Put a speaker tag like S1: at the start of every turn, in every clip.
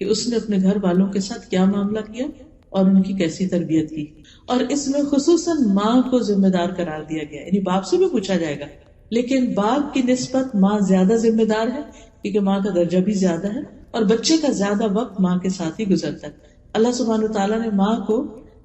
S1: کہ اس نے اپنے گھر والوں کے ساتھ کیا معاملہ کیا اور ان کی کیسی تربیت کی. اور اس میں خصوصاً ماں کو ذمہ دار قرار دیا گیا، یعنی باپ سے بھی پوچھا جائے گا، لیکن باپ کی نسبت ماں زیادہ ذمہ دار ہے کیونکہ ماں کا درجہ بھی زیادہ ہے اور بچے کا زیادہ وقت ماں کے ساتھ ہی گزرتا ہے. اللہ سبحانہ وتعالیٰ نے ماں کو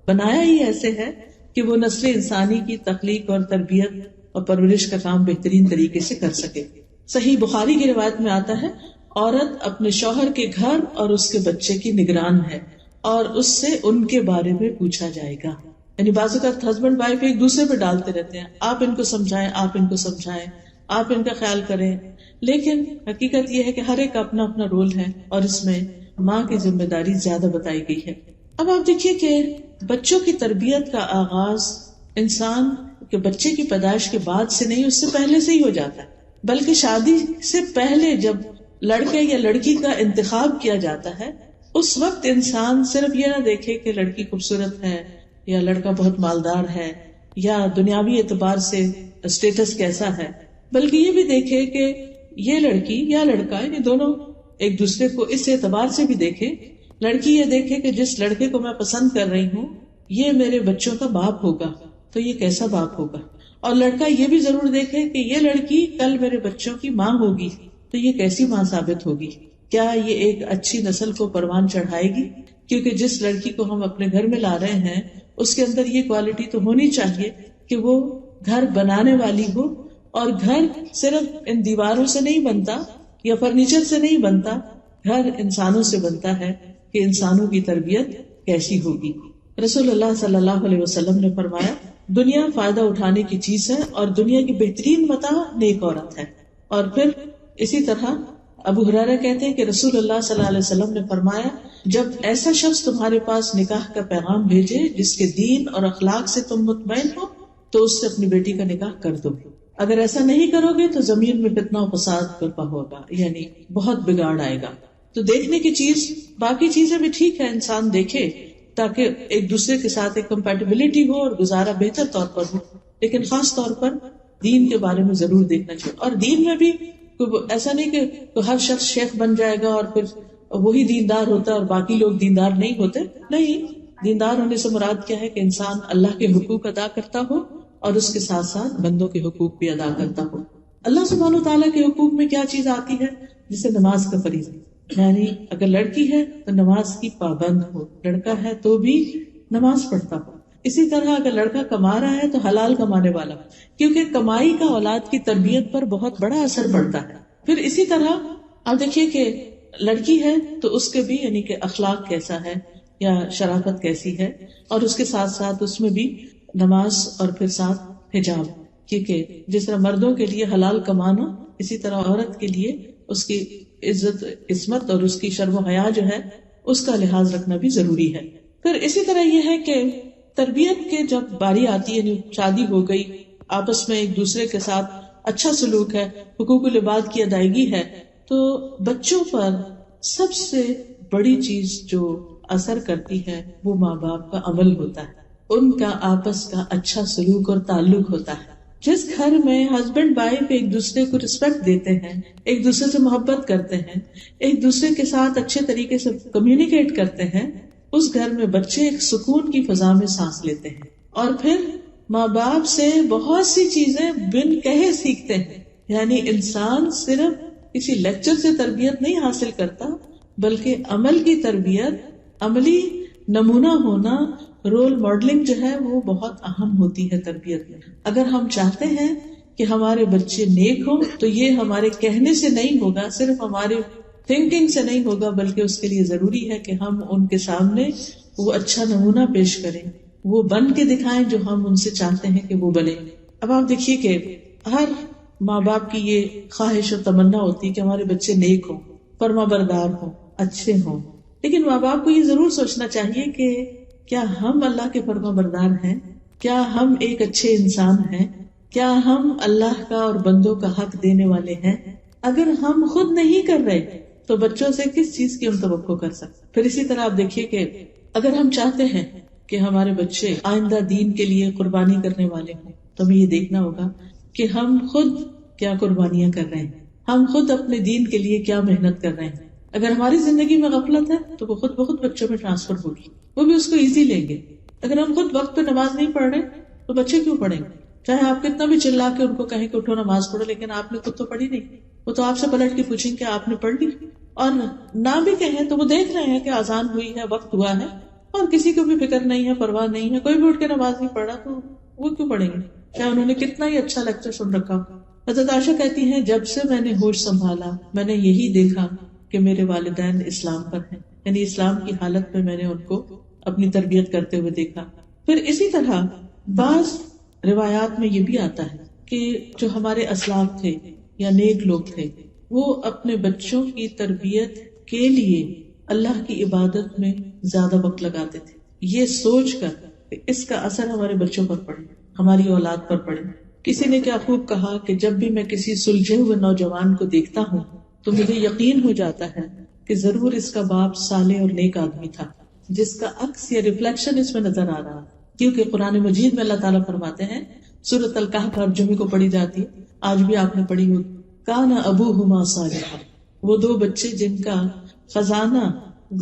S1: بنایا ہی ایسے ہے کہ وہ نسل انسانی کی تخلیق اور تربیت اور پرورش کا کام بہترین طریقے سے کر سکے. صحیح بخاری کی روایت میں آتا ہے، عورت اپنے شوہر کے گھر اور اس کے بچے کی نگران ہے اور اس سے ان کے بارے میں پوچھا جائے گا. یعنی بعض اوقات ہسبینڈ وائف ایک دوسرے پہ ڈالتے رہتے ہیں، آپ ان کو سمجھائیں، آپ ان کو سمجھائیں، آپ ان کا خیال کریں، لیکن حقیقت یہ ہے کہ ہر ایک کا اپنا اپنا رول ہے اور اس میں ماں کی ذمہ داری زیادہ بتائی گئی ہے. اب آپ دیکھیے کہ بچوں کی تربیت کا آغاز انسان کے بچے کی پیدائش کے بعد سے نہیں، اس سے پہلے سے ہی ہو جاتا ہے، بلکہ شادی سے پہلے جب لڑکے یا لڑکی کا انتخاب کیا جاتا ہے اس وقت انسان صرف یہ نہ دیکھے کہ لڑکی خوبصورت ہے یا لڑکا بہت مالدار ہے یا دنیاوی اعتبار سے اسٹیٹس کیسا ہے، بلکہ یہ بھی دیکھے کہ یہ لڑکی یا لڑکا، یعنی دونوں ایک دوسرے کو اس اعتبار سے بھی دیکھے. لڑکی یہ دیکھے کہ جس لڑکے کو میں پسند کر رہی ہوں یہ میرے بچوں کا باپ ہوگا تو یہ کیسا باپ ہوگا، اور لڑکا یہ بھی ضرور دیکھے کہ یہ لڑکی کل میرے بچوں کی ماں ہوگی تو یہ کیسی ماں ثابت ہوگی، کیا یہ ایک اچھی نسل کو پروان چڑھائے گی. کیونکہ جس لڑکی کو ہم اپنے گھر میں لا رہے ہیں اس کے اندر یہ کوالٹی تو ہونی چاہیے کہ وہ گھر بنانے والی ہو، اور گھر صرف ان دیواروں سے نہیں بنتا یا فرنیچر سے نہیں بنتا، گھر انسانوں سے بنتا ہے کہ انسانوں کی تربیت کیسی ہوگی. رسول اللہ صلی اللہ علیہ وسلم نے فرمایا، دنیا فائدہ اٹھانے کی چیز ہے اور دنیا کی بہترین متاع نیک عورت ہے. اور پھر اسی طرح ابو ہریرہ کہتے ہیں کہ رسول اللہ صلی اللہ علیہ وسلم نے فرمایا، جب ایسا شخص تمہارے پاس نکاح کا پیغام بھیجے جس کے دین اور اخلاق سے تم مطمئن ہو تو اس سے اپنی بیٹی کا نکاح کر دو. اگر ایسا نہیں کرو گے تو زمین میں فتنہ و فساد برپا ہوگا، یعنی بہت بگاڑ آئے گا. تو دیکھنے کی چیز، باقی چیزیں بھی ٹھیک ہے انسان دیکھے تاکہ ایک دوسرے کے ساتھ ایک کمپیٹیبلٹی ہو اور گزارا بہتر طور پر ہو، لیکن خاص طور پر دین کے بارے میں ضرور دیکھنا چاہیے. اور دین میں بھی ایسا نہیں کہ ہر شخص شیخ بن جائے گا اور پھر وہی دیندار ہوتا ہے اور باقی لوگ دیندار نہیں ہوتے. نہیں، دیندار ہونے سے مراد کیا ہے کہ انسان اللہ کے حقوق ادا کرتا ہو اور اس کے ساتھ ساتھ بندوں کے حقوق بھی ادا کرتا ہو. اللہ سبحانہ وتعالیٰ کے حقوق میں کیا چیز آتی ہے؟ جسے نماز کا فریضہ، یعنی اگر لڑکی ہے تو نماز کی پابند ہو، لڑکا ہے تو بھی نماز پڑھتا ہو. اسی طرح اگر لڑکا کما رہا ہے تو حلال کمانے والا، کیونکہ کمائی کا اولاد کی تربیت پر بہت بڑا اثر پڑتا ہے. پھر اسی طرح آپ دیکھیے کہ لڑکی ہے تو اس کے بھی یعنی کہ اخلاق کیسا ہے یا شرافت کیسی ہے، اور اس کے ساتھ ساتھ اس میں بھی نماز اور پھر ساتھ حجاب، کیونکہ جس طرح مردوں کے لیے حلال کمانا اسی طرح عورت کے لیے اس کی عزت عصمت اور اس کی شرم و حیا جو ہے اس کا لحاظ رکھنا بھی ضروری ہے. پھر اسی طرح یہ ہے کہ تربیت کے جب باری آتی ہے، یعنی شادی ہو گئی، آپس میں ایک دوسرے کے ساتھ اچھا سلوک ہے، حقوق العباد کی ادائیگی ہے، تو بچوں پر سب سے بڑی چیز جو اثر کرتی ہے وہ ماں باپ کا عمل ہوتا ہے، ان کا آپس کا اچھا سلوک اور تعلق ہوتا ہے. جس گھر میں ہسبینڈ وائف ایک دوسرے کو رسپیکٹ دیتے ہیں، ایک دوسرے سے محبت کرتے ہیں، ایک دوسرے کے ساتھ اچھے طریقے سے کمیونیکیٹ کرتے ہیں، اس گھر میں بچے ایک سکون کی فضا میں سانس لیتے ہیں اور پھر ماں باپ سے بہت سی چیزیں بن کہے سیکھتے ہیں. یعنی انسان صرف کسی لیکچر سے تربیت نہیں حاصل کرتا بلکہ عمل کی تربیت، عملی نمونہ ہونا، رول ماڈلنگ جو ہے وہ بہت اہم ہوتی ہے تربیت میں. اگر ہم چاہتے ہیں کہ ہمارے بچے نیک ہوں تو یہ ہمارے کہنے سے نہیں ہوگا، صرف ہمارے تھنکنگ سے نہیں ہوگا، بلکہ اس کے لیے ضروری ہے کہ ہم ان کے سامنے وہ اچھا نمونہ پیش کریں، وہ بن کے دکھائیں جو ہم ان سے چاہتے ہیں کہ وہ بنے. اب آپ دیکھیے کہ ہر ماں باپ کی یہ خواہش اور تمنا ہوتی ہے کہ ہمارے بچے نیک ہوں، فرما بردار ہوں، اچھے ہوں، لیکن ماں باپ کو یہ ضرور سوچنا چاہیے کہ کیا ہم اللہ کے فرما بردار ہیں؟ کیا ہم ایک اچھے انسان ہیں؟ کیا ہم اللہ کا اور بندوں کا حق دینے والے ہیں؟ اگر ہم خود نہیں کر رہے تو بچوں سے کس چیز کی ہم توقع کر سکتے؟ پھر اسی طرح آپ دیکھیے کہ اگر ہم چاہتے ہیں کہ ہمارے بچے آئندہ دین کے لیے قربانی کرنے والے ہوں تو ہمیں یہ دیکھنا ہوگا کہ ہم خود کیا قربانیاں کر رہے ہیں، ہم خود اپنے دین کے لیے کیا محنت کر رہے ہیں. اگر ہماری زندگی میں غفلت ہے تو وہ خود بخود بچوں میں ٹرانسفر ہوگی، وہ بھی اس کو ایزی لیں گے. اگر ہم خود وقت پہ نماز نہیں پڑھ رہے تو بچے کیوں پڑھیں گے؟ چاہے آپ کتنا بھی چلا کے ان کو کہیں کہ اٹھو نماز پڑھو، لیکن آپ نے خود تو پڑھی نہیں. وہ تو آپ سے پلٹ کے پوچھیں کہ آپ نے پڑھ لی، اور نہ بھی کہیں تو وہ دیکھ رہے ہیں کہ اذان ہوئی ہے، وقت ہوا ہے، اور کسی کو بھی فکر نہیں ہے، پرواہ نہیں ہے، کوئی بھی اٹھ کے نماز نہیں پڑھا تو وہ کیوں پڑھیں گے؟ چاہے انہوں نے کتنا ہی اچھا لیکچر سن رکھا ہو. حضرت عائشہ کہتی ہیں جب سے میں نے ہوش سنبھالا میں نے یہی دیکھا کہ میرے والدین اسلام پر ہیں، یعنی اسلام کی حالت میں نے ان کو اپنی تربیت کرتے ہوئے دیکھا. پھر اسی طرح بعض روایات میں یہ بھی آتا ہے کہ جو ہمارے اسلاف تھے یا نیک لوگ تھے وہ اپنے بچوں کی تربیت کے لیے اللہ کی عبادت میں زیادہ وقت لگاتے تھے، یہ سوچ کر کہ اس کا اثر ہمارے بچوں پر پڑے، ہماری اولاد پر پڑے. کسی نے کیا خوب کہا کہ جب بھی میں کسی سلجھے ہوئے نوجوان کو دیکھتا ہوں تو مجھے یقین ہو جاتا ہے کہ ضرور اس کا باپ صالح اور نیک آدمی تھا، جس کا عکس یا ریفلیکشن اس میں نظر آ رہا. کیونکہ قرآن مجید میں اللہ تعالیٰ فرماتے ہیں، سورۃ الکہف ہر جمعے کو پڑھی جاتی ہے، آج بھی آپ نے پڑھی ہوگی، کان ابوہما صالحا، وہ دو بچے جن کا خزانہ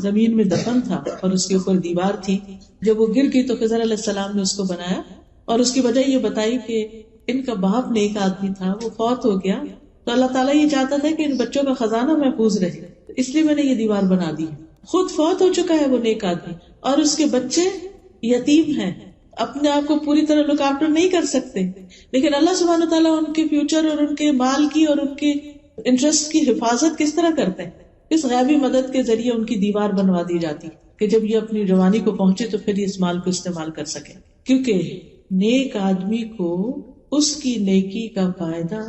S1: زمین میں دفن تھا اور اس کے اوپر دیوار تھی، جب وہ گر گئی تو خضر علیہ السلام نے اس کو بنایا، اور اس کی وجہ یہ بتائی کہ ان کا باپ نیک آدمی تھا، وہ فوت ہو گیا تو اللہ تعالیٰ یہ چاہتا تھا کہ ان بچوں کا خزانہ محفوظ رہے، اس لیے میں نے یہ دیوار بنا دی. خود فوت ہو چکا ہے وہ نیک آدمی، اور اس کے بچے یتیم ہیں، اپنے آپ کو پوری طرح لک آفٹر نہیں کر سکتے، لیکن اللہ سبحانہ تعالیٰ ان کے فیوچر اور ان کے مال کی اور ان کے انٹرسٹ کی حفاظت کس طرح کرتے ہیں؟ اس غیبی مدد کے ذریعے ان کی دیوار بنوا دی جاتی کہ جب یہ اپنی جوانی کو پہنچے تو پھر یہ اس مال کو استعمال کر سکے. کیونکہ نیک آدمی کو اس کی نیکی کا فائدہ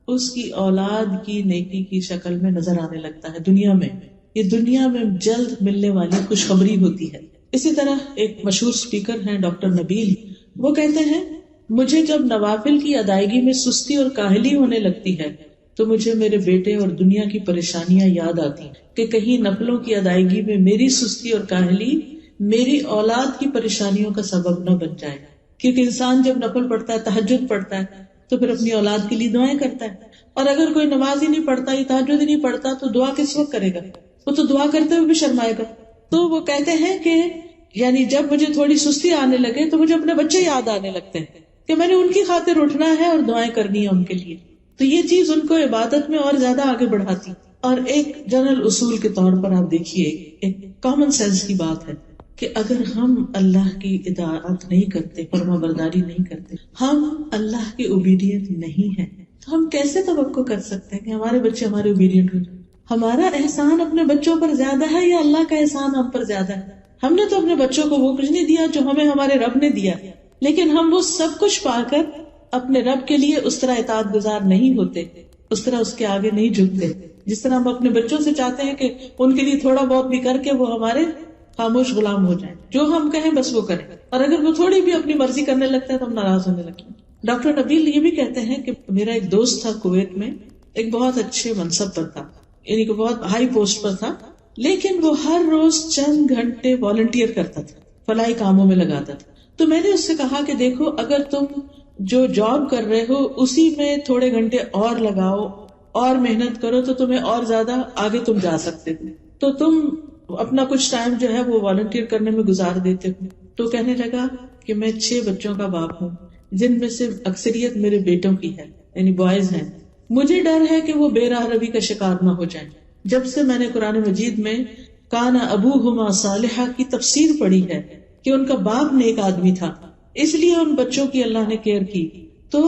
S1: اس کی اولاد کی نیکی کی شکل میں نظر آنے لگتا ہے دنیا میں، یہ دنیا میں جلد ملنے والی خوشخبری ہوتی ہے. اسی طرح ایک مشہور سپیکر ہیں ڈاکٹر نبیل، وہ کہتے ہیں مجھے جب نوافل کی ادائیگی میں سستی اور کاہلی ہونے لگتی ہے تو مجھے میرے بیٹے اور دنیا کی پریشانیاں یاد آتی کہ کہیں نفلوں کی ادائیگی میں میری سستی اور کاہلی میری اولاد کی پریشانیوں کا سبب نہ بن جائے. کیونکہ انسان جب نفل پڑھتا ہے، تہجد پڑھتا ہے، تو پھر اپنی اولاد کے لیے دعائیں کرتا ہے، اور اگر کوئی نماز ہی نہیں پڑھتا یا تہجد ہی نہیں پڑھتا تو دعا کس وقت کرے گا؟ وہ تو دعا کرتے ہوئے بھی شرمائے گا. تو وہ کہتے ہیں کہ یعنی جب مجھے تھوڑی سستی آنے لگے تو مجھے اپنے بچے یاد آنے لگتے ہیں کہ میں نے ان کی خاطر اٹھنا ہے اور دعائیں کرنی ہے ان کے لیے. تو یہ چیز ان کو عبادت میں اور زیادہ آگے بڑھاتی. اور ایک جنرل اصول کے طور پر آپ دیکھیے، ایک کامن سینس کی بات ہے کہ اگر ہم اللہ کی اطاعت نہیں کرتے، فرما برداری نہیں کرتے، ہم اللہ کے اوبیڈینٹ نہیں ہیں، تو ہم کیسے توقع کر سکتے ہیں کہ ہمارے بچے ہمارے اوبیڈینٹ ہو جائیں؟ ہمارا احسان اپنے بچوں پر زیادہ ہے یا اللہ کا احسان ہم پر زیادہ ہے؟ ہم نے تو اپنے بچوں کو وہ کچھ نہیں دیا جو ہمیں ہمارے رب نے دیا، لیکن ہم وہ سب کچھ پا کر اپنے رب کے لیے اس طرح اطاعت گزار نہیں ہوتے، اس طرح اس کے آگے نہیں جھکتے جس طرح ہم اپنے بچوں سے چاہتے ہیں کہ ان کے لیے تھوڑا بہت بھی کر کے وہ ہمارے خاموش غلام ہو جائیں، جو ہم کہیں بس وہ کریں، اور اگر وہ تھوڑی بھی اپنی مرضی کرنے لگتا ہے تو ہم ناراض ہونے لگتے ہیں. ڈاکٹر نبیل یہ بھی کہتے ہیں کہ میرا ایک دوست تھا کویت میں، ایک بہت اچھے منصب پر تھا، یعنی کہ بہت ہائی پوسٹ پر تھا، لیکن وہ ہر روز چند گھنٹے والنٹیئر کرتا تھا، فلاحی کاموں میں لگاتا تھا. تو میں نے اس سے کہا کہ دیکھو اگر تم جو جاب کر رہے ہو اسی میں تھوڑے گھنٹے اور لگاؤ اور محنت کرو تو تمہیں اور زیادہ آگے تم جا سکتے ہو، تو تم اپنا کچھ ٹائم جو ہے وہ والنٹیئر کرنے میں گزار دیتے ہو. تو کہنے لگا کہ میں 6 بچوں کا باپ ہوں جن میں سے اکثریت میرے بیٹوں کی ہے، یعنی بوائز ہیں. مجھے ڈر ہے کہ وہ بے راہ روی کا شکار نہ ہو جائیں. جب سے میں نے قرآن مجید میں کان ابوہما صالحا کی تفسیر پڑھی ہے کہ ان کا باپ نیک آدمی تھا، اس لیے ان بچوں کی اللہ نے کیئر کی، تو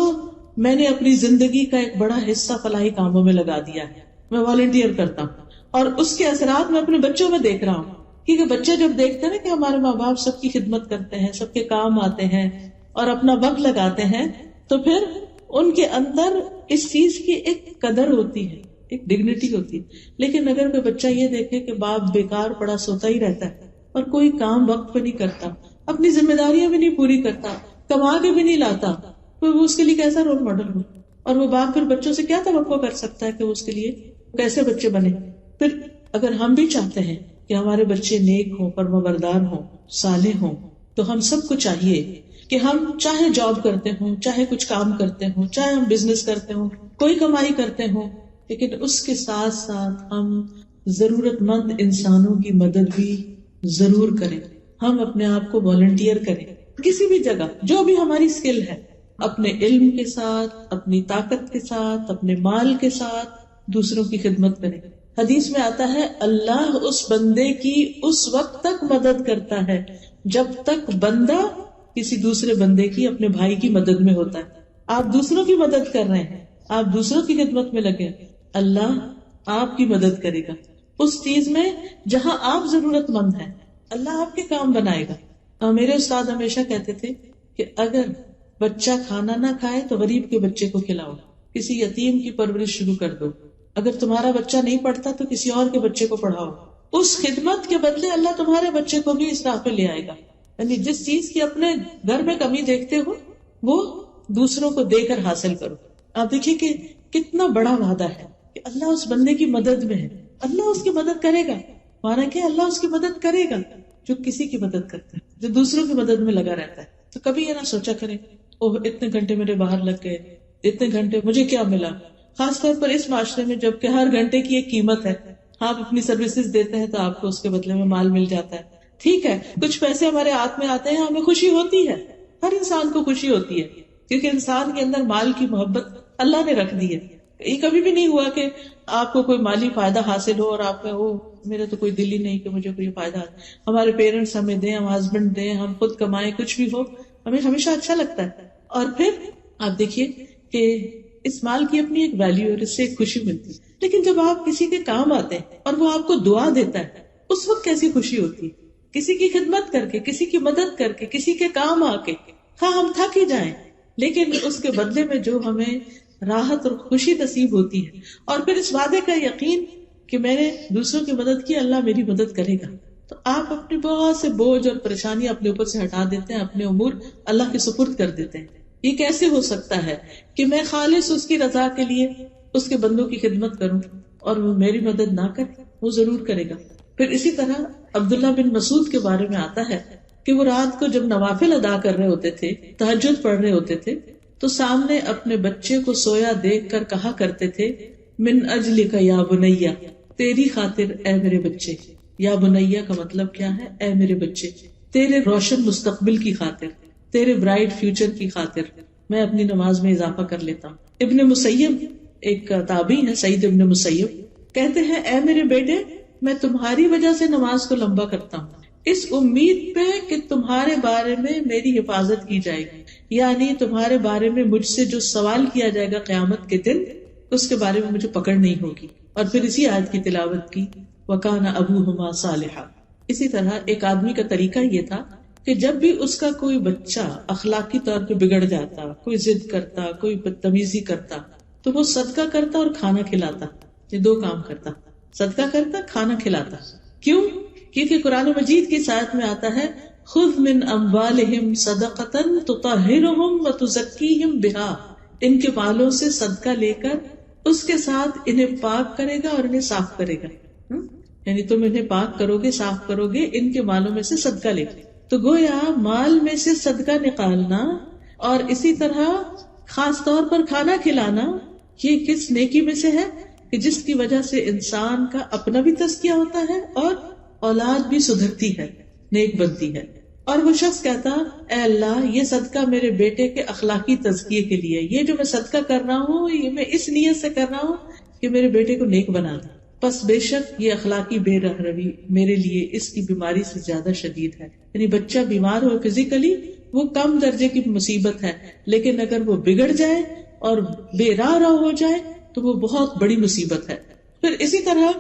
S1: میں نے اپنی زندگی کا ایک بڑا حصہ فلاحی کاموں میں لگا دیا ہے. میں والنٹیئر کرتا ہوں اور اس کے اثرات میں اپنے بچوں میں دیکھ رہا ہوں. کیونکہ بچے جب دیکھتے ہیں نا کہ ہمارے ماں باپ سب کی خدمت کرتے ہیں، سب کے کام آتے ہیں اور اپنا وقت لگاتے ہیں، تو پھر ان کے اندر اس چیز کی ایک قدر ہوتی ہے، ایک ڈگنیٹی ہوتی ہے. لیکن اگر کوئی بچہ یہ دیکھے کہ باپ بیکار پڑا سوتا ہی رہتا ہے اور کوئی کام وقت پہ نہیں کرتا، اپنی ذمہ داریاں بھی نہیں پوری کرتا، کما کے بھی نہیں لاتا، تو وہ اس کے لیے کیسا رول ماڈل ہو؟ اور وہ باپ پھر بچوں سے کیا توقع کر سکتا ہے کہ وہ اس کے لیے کیسے بچے بنے؟ پھر اگر ہم بھی چاہتے ہیں کہ ہمارے بچے نیک ہوں، فرمانبردار ہوں، صالح ہوں، تو ہم سب کو چاہیے کہ ہم چاہے جاب کرتے ہوں، چاہے کچھ کام کرتے ہوں، چاہے ہم بزنس کرتے ہوں، کوئی کمائی کرتے ہوں، لیکن اس کے ساتھ ساتھ ہم ضرورت مند انسانوں کی مدد بھی ضرور کریں. ہم اپنے آپ کو والنٹیئر کریں کسی بھی جگہ، جو بھی ہماری اسکل ہے، اپنے علم کے ساتھ، اپنی طاقت کے ساتھ، اپنے مال کے ساتھ دوسروں کی خدمت کریں. حدیث میں آتا ہے اللہ اس بندے کی اس وقت تک مدد کرتا ہے جب تک بندہ کسی دوسرے بندے کی، اپنے بھائی کی مدد میں ہوتا ہے. آپ دوسروں کی مدد کر رہے ہیں، آپ دوسروں کی خدمت میں لگے، اللہ آپ کی مدد کرے گا اس چیز میں جہاں آپ ضرورت مند ہیں. اللہ آپ کے کام بنائے گا. میرے استاد ہمیشہ کہتے تھے کہ اگر بچہ کھانا نہ کھائے تو غریب کے بچے کو کھلاؤ، کسی یتیم کی پرورش شروع کر دو. اگر تمہارا بچہ نہیں پڑھتا تو کسی اور کے بچے کو پڑھاؤ. اس خدمت کے بدلے اللہ تمہارے بچے کو بھی اس راہ پہ لے آئے گا. یعنی جس چیز کی اپنے گھر میں کمی دیکھتے ہو وہ دوسروں کو دے کر حاصل کرو. آپ دیکھیے کہ کتنا بڑا وعدہ ہے کہ اللہ اس بندے کی مدد میں ہے، اللہ اس کی مدد کرے گا. مانا کہ اللہ اس کی مدد کرے گا جو کسی کی مدد کرتا ہے، جو دوسروں کی مدد میں لگا رہتا ہے. تو کبھی یہ نہ سوچا کرے اوہ اتنے گھنٹے میرے باہر لگ گئے، اتنے گھنٹے مجھے کیا ملا. خاص طور پر اس معاشرے میں جب کہ ہر گھنٹے کی ایک قیمت ہے، آپ اپنی سروسز دیتے ہیں تو آپ کو اس کے بدلے میں مال مل جاتا ہے. ٹھیک ہے کچھ پیسے ہمارے ہاتھ میں آتے ہیں، ہمیں خوشی ہوتی ہے، ہر انسان کو خوشی ہوتی ہے کیونکہ انسان کے اندر مال کی محبت اللہ نے رکھ دی ہے. یہ کبھی بھی نہیں ہوا کہ آپ کو کوئی مالی فائدہ حاصل ہو اور آپ کا میرا تو کوئی دل ہی نہیں کہ مجھے کوئی فائدہ. ہمارے پیرنٹس ہمیں دیں، ہم ہسبینڈ دیں، ہم خود کمائیں، کچھ بھی ہو ہمیں ہمیشہ اچھا لگتا ہے. اور پھر آپ دیکھیے کہ اس مال کی اپنی ایک ویلیو اور اس سے ایک خوشی ملتی ہے. لیکن جب آپ کسی کے کام آتے ہیں اور وہ آپ کو دعا دیتا ہے اس وقت کیسی خوشی ہوتی ہے. کسی کی خدمت کر کے، کسی کی مدد کر کے، کسی کے کام آ کے، ہاں ہم تھک ہی جائیں لیکن اس کے بدلے میں جو ہمیں راحت اور خوشی نصیب ہوتی ہے، اور پھر اس وعدے کا یقین کہ میں نے دوسروں کی مدد کی، اللہ میری مدد کرے گا. تو آپ اپنے بہت سے بوجھ اور پریشانیاں اپنے اوپر سے ہٹا دیتے ہیں، اپنے امور اللہ کے سپرد کر دیتے ہیں. یہ کیسے ہو سکتا ہے کہ میں خالص اس کی رضا کے لیے اس کے بندوں کی خدمت کروں اور وہ میری مدد نہ کرے؟ وہ ضرور کرے گا. پھر اسی طرح عبداللہ بن مسعود کے بارے میں آتا ہے کہ وہ رات کو جب نوافل ادا کر رہے ہوتے تھے، تہجد پڑھ رہے ہوتے تھے، تو سامنے اپنے بچے کو سویا دیکھ کر کہا کرتے تھے من اجلک یا بنیا، تیری خاطر اے میرے بچے. یا بنیا کا مطلب کیا ہے؟ اے میرے بچے، تیرے روشن مستقبل کی خاطر، تیرے برائٹ فیوچر کی خاطر میں اپنی نماز میں اضافہ کر لیتا ہوں. ابن مسیب ایک تابعی ہے، سعید ابن مسیب، کہتے ہیں اے میرے بیٹے میں تمہاری وجہ سے نماز کو لمبا کرتا ہوں اس امید پہ کہ تمہارے بارے میں میری حفاظت کی جائے گی، یعنی تمہارے بارے میں مجھ سے جو سوال کیا جائے گا قیامت کے دن اس کے بارے میں مجھے پکڑ نہیں ہوگی. اور پھر اسی آیت کی تلاوت کی وَكَانَ أَبُوهُمَا صَالِحًا. اسی طرح ایک آدمی کا طریقہ یہ تھا کہ جب بھی اس کا کوئی بچہ اخلاقی طور پہ بگڑ جاتا، کوئی ضد کرتا، کوئی بدتمیزی کرتا، تو وہ صدقہ کرتا اور کھانا کھلاتا. یہ دو کام کرتا، صدقہ کرتا، کھانا کھلاتا. کیوں؟ کیونکہ قرآن مجید کی آیت میں آتا ہے خذ من اموالہم صدقۃ تطہرہم وتزکیہم بہا، ان کے مالوں سے صدقہ لے کر اس کے ساتھ انہیں پاک کرے گا اور انہیں صاف کرے گا. یعنی تم انہیں پاک کرو گے، صاف کرو گے ان کے مالوں میں سے صدقہ لے کر. تو گویا مال میں سے صدقہ نکالنا اور اسی طرح خاص طور پر کھانا کھلانا یہ کس نیکی میں سے ہے کہ جس کی وجہ سے انسان کا اپنا بھی تزکیہ ہوتا ہے اور اولاد بھی سدھرتی ہے، نیک بنتی ہے. اور وہ شخص کہتا اے اللہ یہ صدقہ میرے بیٹے کے اخلاقی تزکیے کے لیے، یہ جو میں صدقہ کر رہا ہوں یہ میں اس نیت سے کر رہا ہوں کہ میرے بیٹے کو نیک بنا دے. پس بے شک یہ اخلاقی بے رہروی میرے لیے اس کی بیماری سے زیادہ شدید ہے. یعنی بچہ بیمار ہو فزیکلی وہ کم درجے کی مصیبت ہے، لیکن اگر وہ بگڑ جائے اور بے راہ ہو جائے تو وہ بہت بڑی مصیبت ہے. پھر اسی طرح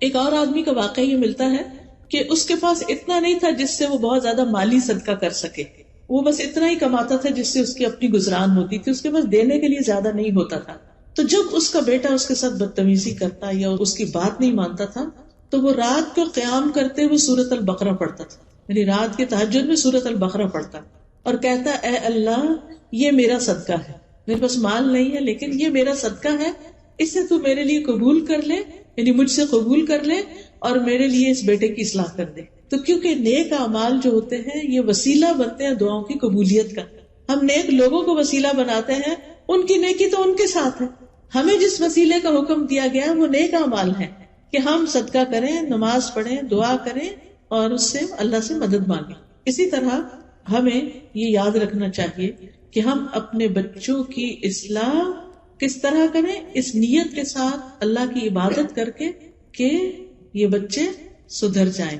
S1: ایک اور آدمی کا واقعہ یہ ملتا ہے کہ اس کے پاس اتنا نہیں تھا جس سے وہ بہت زیادہ مالی صدقہ کر سکے، وہ بس اتنا ہی کماتا تھا جس سے اس کی اپنی گزران ہوتی تھی، اس کے پاس دینے کے لیے زیادہ نہیں ہوتا تھا. تو جب اس کا بیٹا اس کے ساتھ بدتمیزی کرتا یا اس کی بات نہیں مانتا تھا تو وہ رات کو قیام کرتے ہوئے سورۃ البقرہ پڑھتا تھا، یعنی رات کے تہجد میں سورۃ البقرہ پڑھتا اور کہتا اے اللہ یہ میرا صدقہ ہے، میرے پاس مال نہیں ہے لیکن یہ میرا صدقہ ہے، اسے تو میرے لیے قبول کر لے، یعنی مجھ سے قبول کر لے اور میرے لیے اس بیٹے کی اصلاح کر دے. تو کیونکہ نیک اعمال جو ہوتے ہیں یہ وسیلہ بنتے ہیں دعاؤں کی قبولیت کا. ہم نیک لوگوں کو وسیلہ بناتے ہیں، ان کی نیکی تو ان کے ساتھ ہے. ہمیں جس وسیلے کا حکم دیا گیا وہ نیک اعمال ہے کہ ہم صدقہ کریں، نماز پڑھیں، دعا کریں اور اس سے اللہ سے مدد مانگیں. اسی طرح ہمیں یہ یاد رکھنا چاہیے کہ ہم اپنے بچوں کی اصلاح کس طرح کریں، اس نیت کے ساتھ اللہ کی عبادت کر کے کہ یہ بچے سدھر جائیں.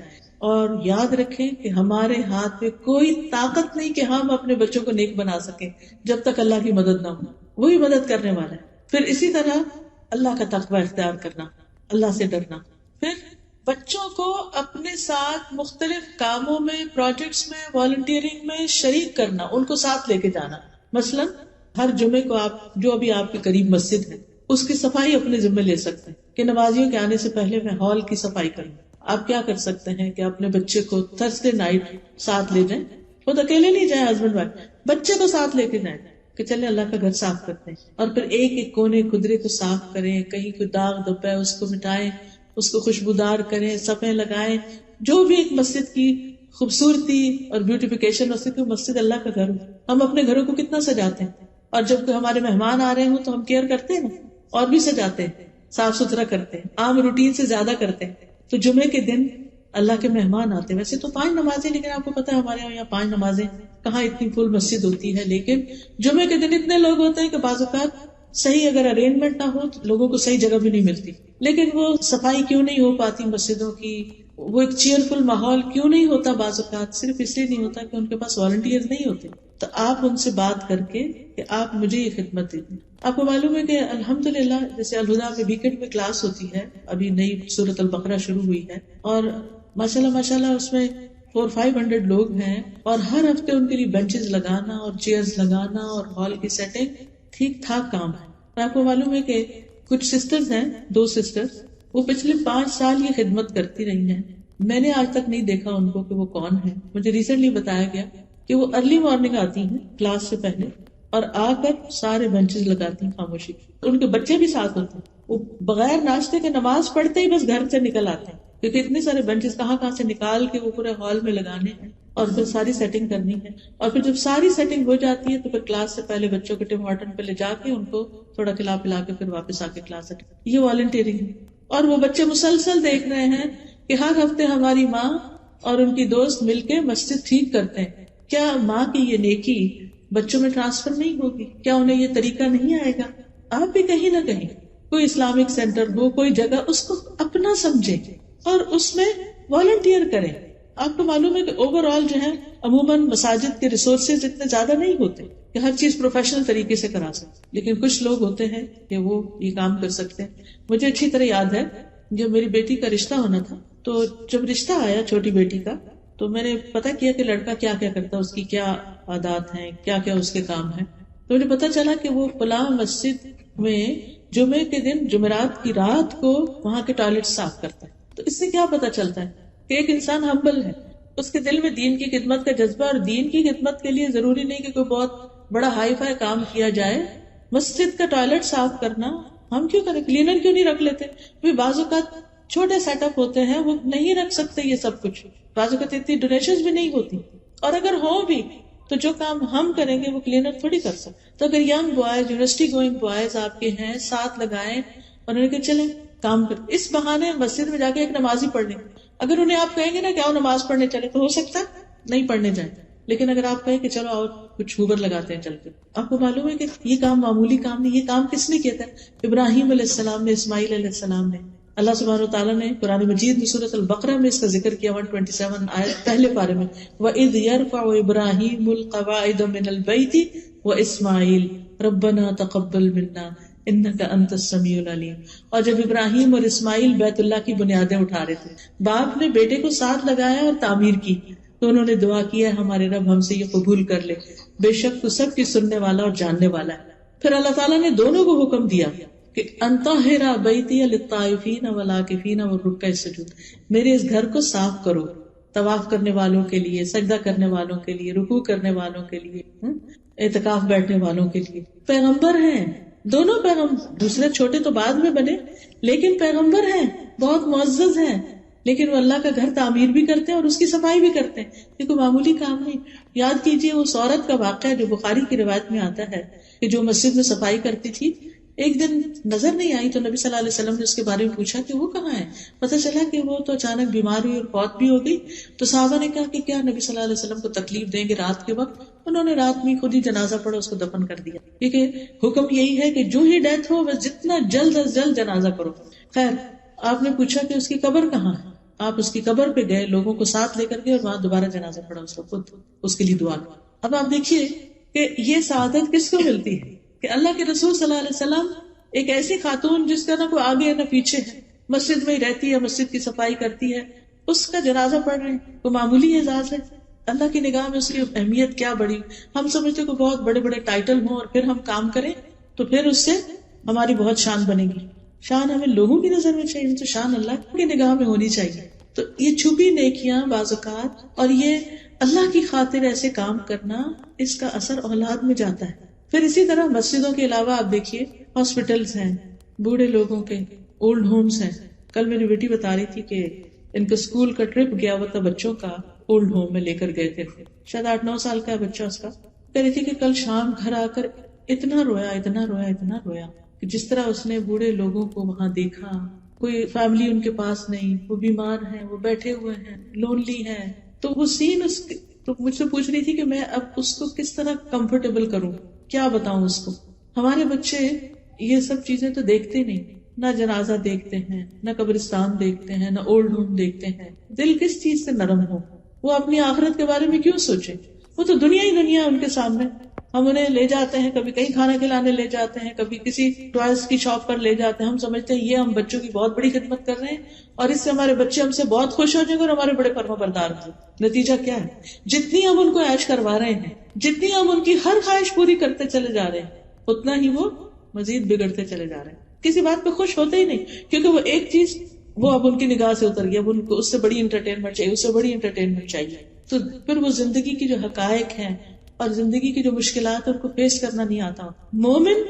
S1: اور یاد رکھیں کہ ہمارے ہاتھ میں کوئی طاقت نہیں کہ ہم اپنے بچوں کو نیک بنا سکیں جب تک اللہ کی مدد نہ ہو. وہی مدد کرنے والا ہے. پھر اسی طرح اللہ کا تقوی اختیار کرنا، اللہ سے ڈرنا. پھر بچوں کو اپنے ساتھ مختلف کاموں میں، پروجیکٹس میں، والنٹیئرنگ میں شریک کرنا، ان کو ساتھ لے کے جانا. مثلا ہر جمعے کو آپ جو ابھی آپ کے قریب مسجد ہے اس کی صفائی اپنے ذمہ لے سکتے ہیں کہ نمازیوں کے آنے سے پہلے میں ہال کی صفائی کروں. آپ کیا کر سکتے ہیں کہ اپنے بچے کو تھرسڈے نائٹ ساتھ لے جائیں. خود اکیلے نہیں جائیں، ہسبینڈ وائف، بچے کو ساتھ لے کے جائیں کہ چلے اللہ کا گھر صاف کرتے ہیں. اور پھر ایک ایک کونے خدرے کو صاف کریں، کہیں کوئی داغ دھبا ہے اس کو مٹائیں، اس کو خوشبودار کریں، صفیں لگائیں. جو بھی ایک مسجد کی خوبصورتی اور بیوٹیفیکیشن ہو سکے. مسجد اللہ کا گھر ہو. ہم اپنے گھروں کو کتنا سجاتے ہیں، اور جب ہمارے مہمان آ رہے ہوں تو ہم کیئر کرتے ہیں نا، اور بھی سجاتے ہیں، صاف ستھرا کرتے ہیں، عام روٹین سے زیادہ کرتے ہیں. تو جمعے کے دن اللہ کے مہمان آتے ہیں. ویسے تو 5 نمازیں، لیکن آپ کو پتا ہے ہمارے یہاں 5 نمازیں کہاں اتنی فل مسجد ہوتی ہے. لیکن جمعے کے دن اتنے لوگ ہوتے ہیں کہ بعض اوقات صحیح اگر ارینجمنٹ نہ ہو تو لوگوں کو صحیح جگہ بھی نہیں ملتی. لیکن وہ صفائی کیوں نہیں ہو پاتی مسجدوں کی، وہ ایک چیئرفل ماحول کیوں نہیں ہوتا بعض اوقات؟ صرف اس لیے نہیں ہوتا کہ ان کے پاس والنٹیئر نہیں ہوتے. تو آپ ان سے بات کر کے کہ آپ مجھے یہ خدمت دیں. آپ کو معلوم ہے کہ الحمدللہ جیسے الہدا میں ویکینڈ میں کلاس ہوتی ہے، ابھی نئی سورۃ البقرہ شروع ہوئی ہے، اور ماشاءاللہ اس میں 400-500 لوگ ہیں، اور ہر ہفتے ان کے لیے بینچز لگانا اور چیئرز لگانا اور ہال کی سیٹنگ ٹھیک ٹھاک کام ہے. اور آپ کو معلوم ہے کہ کچھ سسٹرز ہیں، 2 سسٹرز، وہ پچھلے 5 سال یہ خدمت کرتی رہی ہیں. میں نے آج تک نہیں دیکھا ان کو کہ وہ کون ہے. مجھے ریسنٹلی بتایا گیا کہ وہ ارلی مارننگ آتی ہیں کلاس سے پہلے اور آ کر سارے بینچز لگاتی ہیں خاموشی. ان کے بچے بھی ساتھ ہوتے ہیں. وہ بغیر ناشتے کے نماز پڑھتے ہی بس گھر سے نکل آتے ہیں، کیونکہ اتنے سارے بینچز کہاں سے نکال کے وہ پورے ہال میں لگانے ہیں اور پھر ساری سیٹنگ کرنی ہے. اور پھر جب ساری سیٹنگ ہو جاتی ہے تو پھر کلاس سے پہلے بچوں کو ٹم ہارٹن پہ لے جا کے ان کو تھوڑا کھلا پلا کے پھر واپس آ کے کلاس اٹینڈ. یہ والنٹیئرنگ ہے. اور وہ بچے مسلسل دیکھ رہے ہیں کہ ہر ہفتے ہماری ماں اور ان کی دوست مل کے مسجد ٹھیک کرتے ہیں. کیا ماں کی یہ نیکی بچوں میں ٹرانسفر نہیں ہوگی؟ کیا انہیں یہ طریقہ نہیں آئے گا؟ آپ بھی کہیں نہ کہیں کوئی اسلامک سینٹر ہو، کوئی جگہ، اس کو اپنا سمجھیں اور اس میں والنٹیئر کریں. آپ کو معلوم ہے کہ اوور آل جو ہے عموماً مساجد کے ریسورسز اتنے زیادہ نہیں ہوتے کہ ہر چیز پروفیشنل طریقے سے کرا سکتے، لیکن کچھ لوگ ہوتے ہیں کہ وہ یہ کام کر سکتے ہیں. مجھے اچھی طرح یاد ہے جب میری بیٹی کا رشتہ ہونا تھا، تو جب رشتہ آیا چھوٹی بیٹی کا، تو میں نے پتا کیا کہ لڑکا کیا کیا کرتا، اس کی کیا عادات ہیں، کیا کیا اس کے کام ہیں. تو مجھے پتا چلا کہ وہ فلاں مسجد میں جمعے کے دن جمعرات کی رات کو وہاں کے ٹوائلٹ صاف کرتا ہے. تو اس سے کیا پتا چلتا ہے کہ ایک انسان ہمبل ہے، اس کے دل میں دین کی خدمت کا جذبہ. اور دین کی خدمت کے لیے ضروری نہیں کہ کوئی بہت بڑا ہائی فائی کام کیا جائے. مسجد کا ٹوائلٹ صاف کرنا ہم کیوں کریں؟ کلینر کیوں نہیں رکھ لیتے؟ بعض اوقات چھوٹے سیٹ اپ ہوتے ہیں، وہ نہیں رکھ سکتے یہ سب کچھ. بعض اوقات اتنی ڈونیشن بھی نہیں ہوتی، اور اگر ہو بھی تو جو کام ہم کریں گے وہ کلینر تھوڑی کر سکتے. تو اگر young boys, university going boys آپ کے ہیں، ساتھ لگائیں اور انہیں کہ چلیں کام کر. اس بہانے مسجد میں جا کے ایک نمازی پڑھ لیں. اگر انہیں آپ کہیں گے نا کہ آؤ نماز پڑھنے چلے، تو ہو سکتا ہے نہیں پڑھنے جائیں. لیکن اگر آپ کہیں کہ چلو آؤ کچھ ہوبر لگاتے ہیں چل کے، آپ کو معلوم ہے کہ یہ کام معمولی کام نہیں. یہ کام کس نے کیا تھا؟ ابراہیم علیہ السلام نے، اسماعیل علیہ السلام نے. اللہ سبحانہ وتعالیٰ نے قرآن مجید میں سورۃ البقرہ میں اس کا ذکر کیا 127 آیت پہلے پارے میں، وَإِذْ يَرْفَعُ إِبْرَاهِيمُ الْقَوَاعِدَ مِنَ الْبَيْتِ وَإِسْمَاعِيلُ رَبَّنَا تَقَبَّلْ مِنَّا إِنَّكَ أَنْتَ السَّمِيعُ الْعَلِيمُ. اور جب ابراہیم اور اسماعیل بیت اللہ کی بنیادیں اٹھا رہے تھے، باپ نے بیٹے کو ساتھ لگایا اور تعمیر کی، تو انہوں نے دعا کیا ہمارے رب ہم سے یہ قبول کر لے، بے شک تو سب کی سننے والا اور جاننے والا ہے. پھر اللہ تعالیٰ نے دونوں کو حکم دیا کہ انطہر بیتی للطائفین والعاکفین والرکع السجود، میرے اس گھر کو صاف کرو طواف کرنے والوں کے لیے، سجدہ کرنے والوں کے لیے، رکوع کرنے والوں کے لیے، اعتکاف بیٹھنے والوں کے لیے. پیغمبر ہیں دونوں، پیغمبر دوسرے چھوٹے تو بعد میں بنے، لیکن پیغمبر ہیں، بہت معزز ہیں، لیکن وہ اللہ کا گھر تعمیر بھی کرتے ہیں اور اس کی صفائی بھی کرتے ہیں. یہ کوئی معمولی کام نہیں. یاد کیجئے اس عورت کا واقعہ جو بخاری کی روایت میں آتا ہے کہ جو مسجد میں صفائی کرتی تھی، ایک دن نظر نہیں آئی تو نبی صلی اللہ علیہ وسلم نے اس کے بارے میں پوچھا کہ وہ کہاں ہے. پتہ چلا کہ وہ تو اچانک بیمار ہوئی اور فوت بھی ہو گئی. تو صحابہ نے کہا کہ کیا نبی صلی اللہ علیہ وسلم کو تکلیف دیں گے رات کے وقت؟ انہوں نے رات میں خود ہی جنازہ پڑھا, اس کو دفن کر دیا, کیونکہ حکم یہی ہے کہ جو ہی ڈیتھ ہو بس جتنا جلد از جلد جنازہ کرو. خیر, آپ نے پوچھا کہ اس کی قبر کہاں ہے, آپ اس کی قبر پہ گئے, لوگوں کو ساتھ لے کر گئے اور وہاں دوبارہ جنازہ پڑھا, اس کو خود اس کے لیے دعا کی. اب آپ دیکھیے کہ یہ سعادت کس کو ملتی ہے کہ اللہ کے رسول صلی اللہ علیہ وسلم ایک ایسی خاتون جس کا نہ کوئی آگے نہ پیچھے ہے, مسجد میں ہی رہتی ہے, مسجد کی صفائی کرتی ہے, اس کا جنازہ پڑھ رہے ہیں. وہ معمولی اعزاز ہے؟ اللہ کی نگاہ میں اس کی اہمیت کیا بڑی. ہم سمجھتے کہ بہت بڑے بڑے ٹائٹل ہوں اور پھر ہم کام کریں تو پھر اس سے ہماری بہت شان بنے گی. شان ہمیں لوگوں کی نظر میں چاہیے, تو شان اللہ کی نگاہ میں ہونی چاہیے. تو یہ چھپی نیکیاں بعض اوقات اور یہ اللہ کی خاطر ایسے کام کرنا, اس کا اثر اولاد میں جاتا ہے. پھر اسی طرح مسجدوں کے علاوہ آپ دیکھیے ہاسپٹلز ہیں, بوڑھے لوگوں کے اولڈ ہومز ہیں. کل میری بیٹی بتا رہی تھی کہ ان کا اسکول کا ٹرپ گیا ہوا تھا, بچوں کا اولڈ ہوم میں لے کر گئے تھے, شاید 8-9 سال کا ہے بچہ اس کا. کہہ رہی تھی کہ کل شام گھر آ کر اتنا رویا کہ جس طرح اس نے بوڑھے لوگوں کو وہاں دیکھا, کوئی فیملی ان کے پاس نہیں, وہ بیمار ہیں, وہ بیٹھے ہوئے ہیں, لونلی ہیں. تو وہ سین تو مجھ سے پوچھ رہی تھی کہ میں اب اس کو کس طرح کمفرٹیبل کروں, کیا بتاؤں اس کو. ہمارے بچے یہ سب چیزیں تو دیکھتے نہیں, نہ جنازہ دیکھتے ہیں, نہ قبرستان دیکھتے ہیں, نہ اولڈ ہوم دیکھتے ہیں. دل کس چیز سے نرم ہو, وہ اپنی آخرت کے بارے میں کیوں سوچے؟ وہ تو دنیا ہی دنیا ہے ان کے سامنے. ہم انہیں لے جاتے ہیں, کبھی کہیں کھانا کھلانے لے جاتے ہیں, کبھی کسی ٹوائز کی شاپ پر لے جاتے ہیں. ہم سمجھتے ہیں یہ ہم بچوں کی بہت بڑی خدمت کر رہے ہیں اور اس سے ہمارے بچے ہم سے بہت خوش ہو جائیں گے اور ہمارے بڑے فرما بردار ہوں. نتیجہ کیا ہے؟ جتنی ہم ان کو عیش کروا رہے ہیں, جتنی ہم ان کی ہر خواہش پوری کرتے چلے جا رہے ہیں, اتنا ہی وہ مزید بگڑتے چلے جا رہے ہیں. کسی بات پہ خوش ہوتے ہی نہیں, کیونکہ وہ ایک چیز وہ اب ان کی نگاہ سے اتر گئی, اب ان کو اس سے بڑی انٹرٹینمنٹ چاہیے, اس سے بڑی انٹرٹینمنٹ چاہیے. تو پھر وہ زندگی کی جو حقائق ہیں اور زندگی کی جو مشکلات ہیں ان کو فیس کرنا نہیں آتا. مومن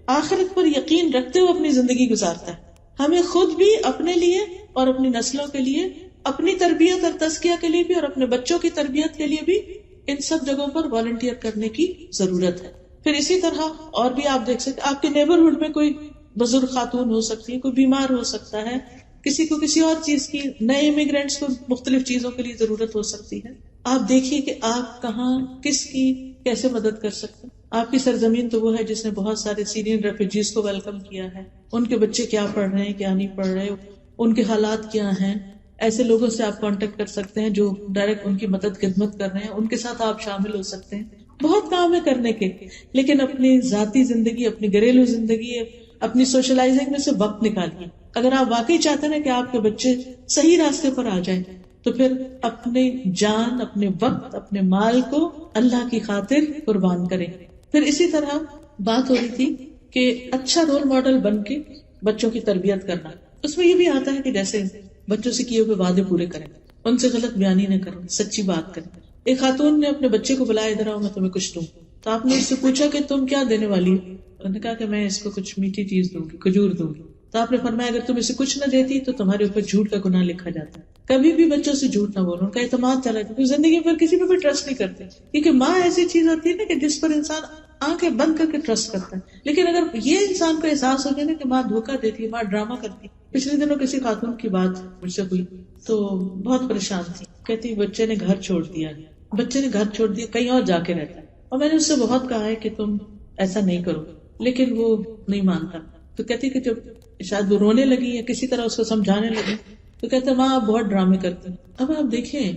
S1: آخرت پر یقین رکھتے ہوئے اپنی زندگی گزارتا ہے. ہمیں خود بھی اپنے لیے اور اپنی نسلوں کے لیے, اپنی تربیت اور تزکیہ کے لیے بھی اور اپنے بچوں کی تربیت کے لیے بھی ان سب جگہوں پر والنٹیئر کرنے کی ضرورت ہے. پھر اسی طرح اور بھی آپ دیکھ سکتے, آپ کے نیبرہڈ میں کوئی بزرگ خاتون ہو سکتی ہے, کوئی بیمار ہو سکتا ہے, کسی کو کسی اور چیز کی, نئے امیگرینٹس کو مختلف چیزوں کے لیے ضرورت ہو سکتی ہے. آپ دیکھیے کہ آپ کہاں کس کی کیسے مدد کر سکتے ہیں. آپ کی سرزمین تو وہ ہے جس نے بہت سارے سیرین ریفیوجیز کو ویلکم کیا ہے. ان کے بچے کیا پڑھ رہے ہیں, کیا نہیں پڑھ رہے, ان کے حالات کیا ہیں. ایسے لوگوں سے آپ کانٹیکٹ کر سکتے ہیں جو ڈائریکٹ ان کی مدد خدمت کر رہے ہیں, ان کے ساتھ آپ شامل ہو سکتے ہیں. بہت کام ہے کرنے کے, لیکن اپنی ذاتی زندگی, اپنی گھریلو زندگی, اپنی سوشلائزنگ میں سے وقت نکالیے. اگر آپ واقعی چاہتے ہیں کہ آپ کے بچے صحیح راستے پر آ جائیں تو پھر اپنے جان, اپنے وقت, اپنے مال کو اللہ کی خاطر قربان کریں. پھر اسی طرح بات ہو رہی تھی کہ اچھا رول ماڈل بن کے بچوں کی تربیت کرنا. اس میں یہ بھی آتا ہے کہ جیسے بچوں سے کیے ہوئے وعدے پورے کریں, ان سے غلط بیانی نہ کریں, سچی بات کریں. ایک خاتون نے اپنے بچے کو بلایا, ادھر آؤ میں تمہیں کچھ دوں. تو آپ نے اس سے پوچھا کہ تم کیا دینے والی ہو؟ انہوں نے کہا کہ میں اس کو کچھ میٹھی چیز دوں گی, کھجور دوں گی. تو آپ نے فرمایا اگر تم اسے کچھ نہ دیتی تو تمہارے اوپر جھوٹ کا گناہ لکھا جاتا ہے. کبھی بھی بچوں سے جھوٹ نہ بولو, ان کا اعتماد چلا جائے. زندگی پر کسی پہ بھی ٹرسٹ نہیں کرتے, کیونکہ ماں ایسی چیز ہوتی ہے نا کہ جس پر انسان آنکھیں بند کر کے ٹرسٹ کرتا ہے. لیکن اگر یہ انسان کو احساس ہو جائے نا کہ ماں دھوکہ دیتی ہے, ماں ڈرامہ کرتی. پچھلے دنوں کسی خاتون کی بات مجھ سے ہوئی تو بہت پریشان تھی. کہتی بچے نے گھر چھوڑ دیا, کہیں اور جا کے رہتا ہے. اور میں نے اس سے بہت کہا ہے کہ تم ایسا نہیں کرو, لیکن وہ نہیں مانتا. تو کہتی کہ جب شاید وہ رونے لگی یا کسی طرح اس کو سمجھانے لگی تو کہتے ماں آپ بہت ڈرامے کرتی. اب آپ دیکھیں,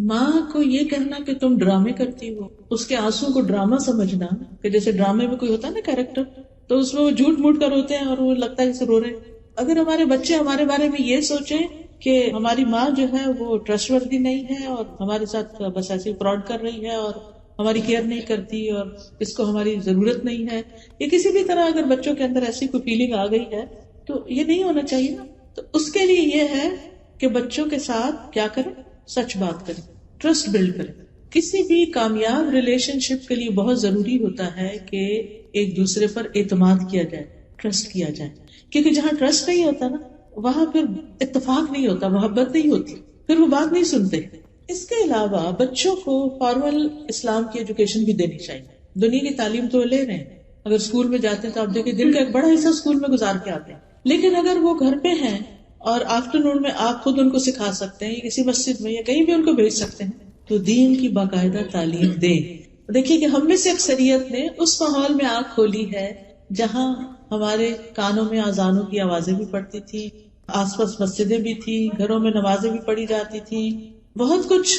S1: ماں کو یہ کہنا کہ تم ڈرامے کرتی ہو, اس کے آنسو کو ڈرامہ سمجھنا, کہ جیسے ڈرامے میں کوئی ہوتا ہے نا کیریکٹر, تو اس میں وہ جھوٹ موٹ کر ہوتے ہیں اور وہ لگتا ہے جیسے رو رہے. اگر ہمارے بچے ہمارے بارے میں یہ سوچیں کہ ہماری ماں جو ہے وہ ٹرسٹ وردی نہیں ہے اور ہمارے ساتھ بس ایسی فراڈ کر رہی ہے اور ہماری کیئر نہیں کرتی اور اس کو ہماری ضرورت نہیں ہے, یا کسی بھی طرح اگر بچوں کے اندر ایسی کوئی فیلنگ آ گئی ہے تو یہ نہیں ہونا چاہیے نا. تو اس کے لیے یہ ہے کہ بچوں کے ساتھ کیا کریں, سچ بات کریں, ٹرسٹ بلڈ کریں. کسی بھی کامیاب ریلیشن شپ کے لیے بہت ضروری ہوتا ہے کہ ایک دوسرے پر اعتماد کیا جائے, ٹرسٹ کیا جائے. کیونکہ جہاں ٹرسٹ نہیں ہوتا نا وہاں پھر اتفاق نہیں ہوتا, محبت نہیں ہوتی, پھر وہ بات نہیں سنتے. اس کے علاوہ بچوں کو فارمل اسلام کی ایجوکیشن بھی دینی چاہیے. دنیا کی تعلیم تو لے رہے ہیں اگر اسکول میں جاتے ہیں تو آپ دیکھیں دن کا ایک بڑا حصہ اسکول میں گزار کے آتے ہیں، لیکن اگر وہ گھر پہ ہیں اور آفٹرنون میں آپ خود ان کو سکھا سکتے ہیں، یا کسی مسجد میں یا کہیں بھی ان کو بھیج سکتے ہیں، تو دین کی باقاعدہ تعلیم دیں. دیکھیے کہ ہم میں سے اکثریت نے اس ماحول میں آنکھ کھولی ہے جہاں ہمارے کانوں میں اذانوں کی آوازیں بھی پڑتی تھی، آس پاس مسجدیں بھی تھی، گھروں میں نمازیں بھی پڑھی جاتی تھی، بہت کچھ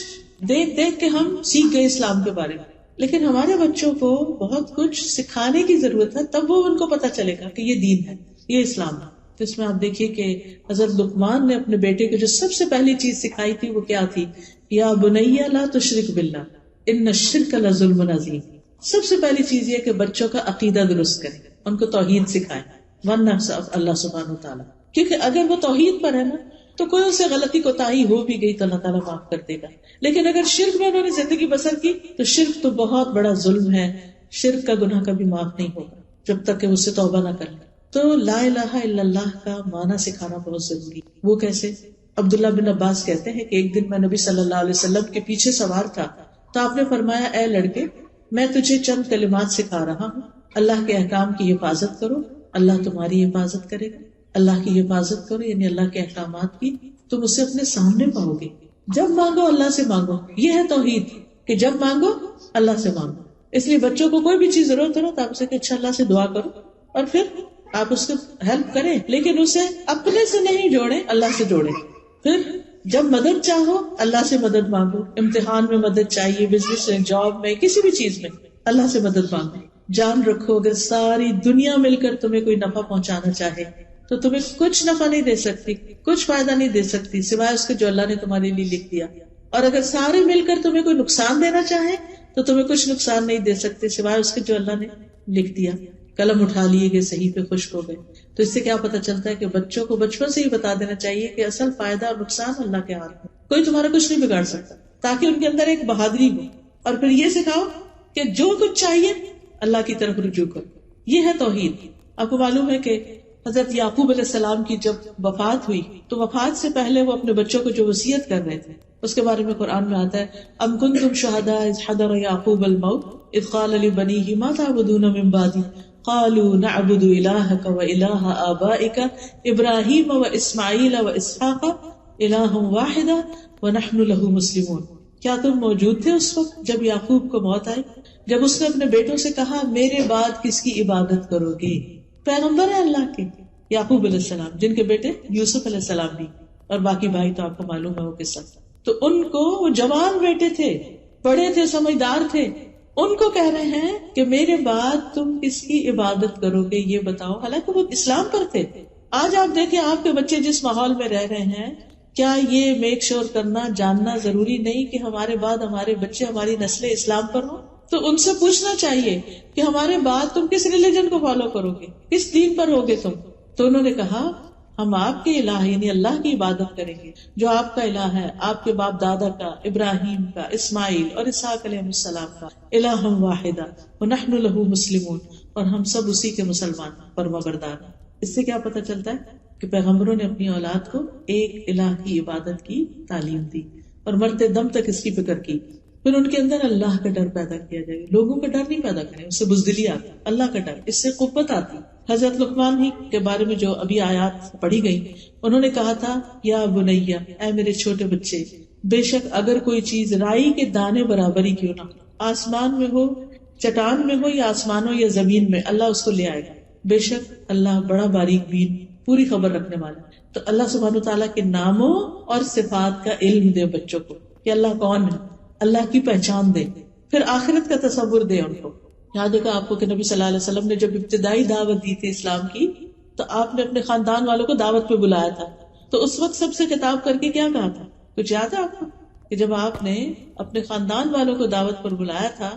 S1: دیکھ دیکھ کے ہم سیکھ گئے اسلام کے بارے میں. لیکن ہمارے بچوں کو بہت کچھ سکھانے کی ضرورت ہے، تب وہ ان کو پتہ چلے گا کہ یہ دین ہے، یہ اسلام ہے. تو اس میں آپ دیکھیے کہ حضرت لقمان نے اپنے بیٹے کو جو سب سے پہلی چیز سکھائی تھی وہ کیا تھی؟ یا بنی لا تشرک باللہ ان الشرک لظلم عظیم. سب سے پہلی چیز یہ کہ بچوں کا عقیدہ درست کریں، ان کو توحید سکھائیں، ون نفس اللہ سبحانہ وتعالی. کیونکہ اگر وہ توحید پر ہے نا تو کوئی ان سے غلطی کوتاہی ہو بھی گئی تو اللہ تعالیٰ معاف کر دے گا. لیکن اگر شرک میں انہوں نے زندگی بسر کی تو شرک تو بہت بڑا ظلم ہے، شرک کا گناہ کبھی معاف نہیں ہوگا جب تک کہ اس سے توبہ نہ کر لیں. تو لا الہ الا اللہ کا معنی سکھانا بہت ضروری. وہ کیسے؟ عبداللہ بن عباس کہتے ہیں کہ ایک دن میں نبی صلی اللہ علیہ وسلم کے پیچھے سوار تھا تو آپ نے فرمایا، اے لڑکے، میں تجھے چند کلمات سکھا رہا ہوں، اللہ کے احکام کی حفاظت کرو، اللہ تمہاری حفاظت کرے گا. اللہ کی حفاظت کرو یعنی اللہ کے احکامات کی، تم اسے اپنے سامنے پاؤ گے. جب مانگو اللہ سے مانگو، یہ ہے توحید کہ جب مانگو اللہ سے مانگو. اس لیے بچوں کو کوئی بھی چیز ضرورت ہو تو آپ اسے کہ اچھا اللہ سے دعا کرو اور پھر آپ اس کو ہیلپ کریں، لیکن اسے اپنے سے نہیں جوڑیں، اللہ سے جوڑیں. پھر جب مدد چاہو اللہ سے مدد مانگو، امتحان میں مدد چاہیے، بزنس میں، جاب میں، کسی بھی چیز میں اللہ سے مدد مانگو. جان رکھو اگر ساری دنیا مل کر تمہیں کوئی نفع پہنچانا چاہے تو تمہیں کچھ نفع نہیں دے سکتی، کچھ فائدہ نہیں دے سکتی سوائے اس کے جو اللہ نے تمہارے لیے لکھ دیا. اور اگر سارے مل کر تمہیں کوئی نقصان دینا چاہے تو تمہیں کچھ نقصان نہیں دے سکتے سوائے اس کے جو اللہ نے لکھ دیا. قلم اٹھا لیے گئے صحیح پہ خشک ہو گئے. تو اس سے کیا پتہ چلتا ہے کہ بچوں کو بچپن سے ہی بتا دینا چاہیے کہ اصل فائدہ اور نقصان اللہ کے ہاتھ میں، کوئی تمہارا کچھ نہیں بگاڑ سکتا، تاکہ ان کے اندر ایک بہادری ہو. اور پھر یہ سکھاؤ کہ جو کچھ چاہیے اللہ کی طرف رجوع کرو. یہ ہے توحید. آپ کو معلوم ہے کہ حضرت یعقوب علیہ السلام کی جب وفات ہوئی تو وفات سے پہلے وہ اپنے بچوں کو جو وصیت کر رہے تھے اس کے بارے میں قرآن میں آتا ہے، ام کنتم شہداء اذ حضر یعقوب الموت اذ قال لبنیہ ما تعبدون من بعدی قالوا نعبد الہک والہ آبائک ابراہیم واسماعیل واسحاق الہ واحدا ونحن لہ مسلمون. کیا تم موجود تھے اس وقت جب یعقوب کو موت آئی، جب اس نے اپنے بیٹوں سے کہا میرے بعد کس کی عبادت کرو گے؟ پیغمبر ہے اللہ کے یعقوب علیہ السلام، جن کے بیٹے یوسف علیہ السلام بھی، اور باقی بھائی تو آپ کو معلوم ہے وہ قصہ. تو ان کو وہ جوان بیٹے تھے، بڑے تھے، سمجھدار تھے، ان کو کہہ رہے ہیں کہ میرے بعد تم کس کی عبادت کرو گے یہ بتاؤ، حالانکہ وہ اسلام پر تھے. آج آپ دیکھیں آپ کے بچے جس ماحول میں رہ رہے ہیں، کیا یہ میک شور کرنا جاننا ضروری نہیں کہ ہمارے بعد ہمارے بچے، ہماری نسلیں اسلام پر ہوں؟ تو ان سے پوچھنا چاہیے کہ ہمارے بعد تم کس ریلیجن کو فالو کرو گے، کس دین پر ہوگے تم؟ تو انہوں نے کہا ہم آپ کے الہ یعنی اللہ کی عبادت کریں گے جو آپ کا الہ ہے، آپ کے باپ دادا کا، ابراہیم کا، اسماعیل اور اسحاق علیہ السلام کا، الہ واحدہ ونحن لہ مسلمون، اور ہم سب اسی کے مسلمان فرمانبردار ہیں. اس سے کیا پتہ چلتا ہے کہ پیغمبروں نے اپنی اولاد کو ایک الہ کی عبادت کی تعلیم دی اور مرتے دم تک اس کی فکر کی. پھر ان کے اندر اللہ کا ڈر پیدا کیا جائے، لوگوں کا ڈر نہیں پیدا کریں، اس سے بزدلی آتی، اللہ کا ڈر، اس سے قوت آتی. حضرت لقمان ہی کے بارے میں جو ابھی آیات پڑھی گئی، انہوں نے کہا تھا یا بنیا، اے میرے چھوٹے بچے، بے شک اگر کوئی چیز رائی کے دانے برابر ہی کیوں نہ ہو، آسمان میں ہو، چٹان میں ہو یا آسمانوں یا زمین میں، اللہ اس کو لے آئے گا. بے شک اللہ بڑا باریک بین، پوری خبر رکھنے والا. تو اللہ سبحانہ تعالیٰ کے ناموں اور صفات کا علم دے بچوں کو کہ اللہ کون ہے، اللہ کی پہچان دے، پھر آخرت کا تصور دے ان کو. یاد ہوگا آپ کو کہ نبی صلی اللہ علیہ وسلم نے جب ابتدائی دعوت دی تھی اسلام کی تو آپ نے اپنے خاندان والوں کو دعوت پہ بلایا تھا. تو اس وقت سب سے خطاب کر کے کیا کہا تھا؟ کچھ یاد ہے آپ کو کہ جب آپ نے اپنے خاندان والوں کو دعوت پر بلایا تھا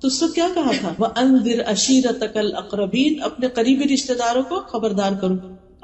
S1: تو اس وقت کیا کہا تھا؟ وَأَنذِرْ عَشِيرَتَكَ الْأَقْرَبِينَ، اپنے قریبی رشتہ داروں کو خبردار کرو.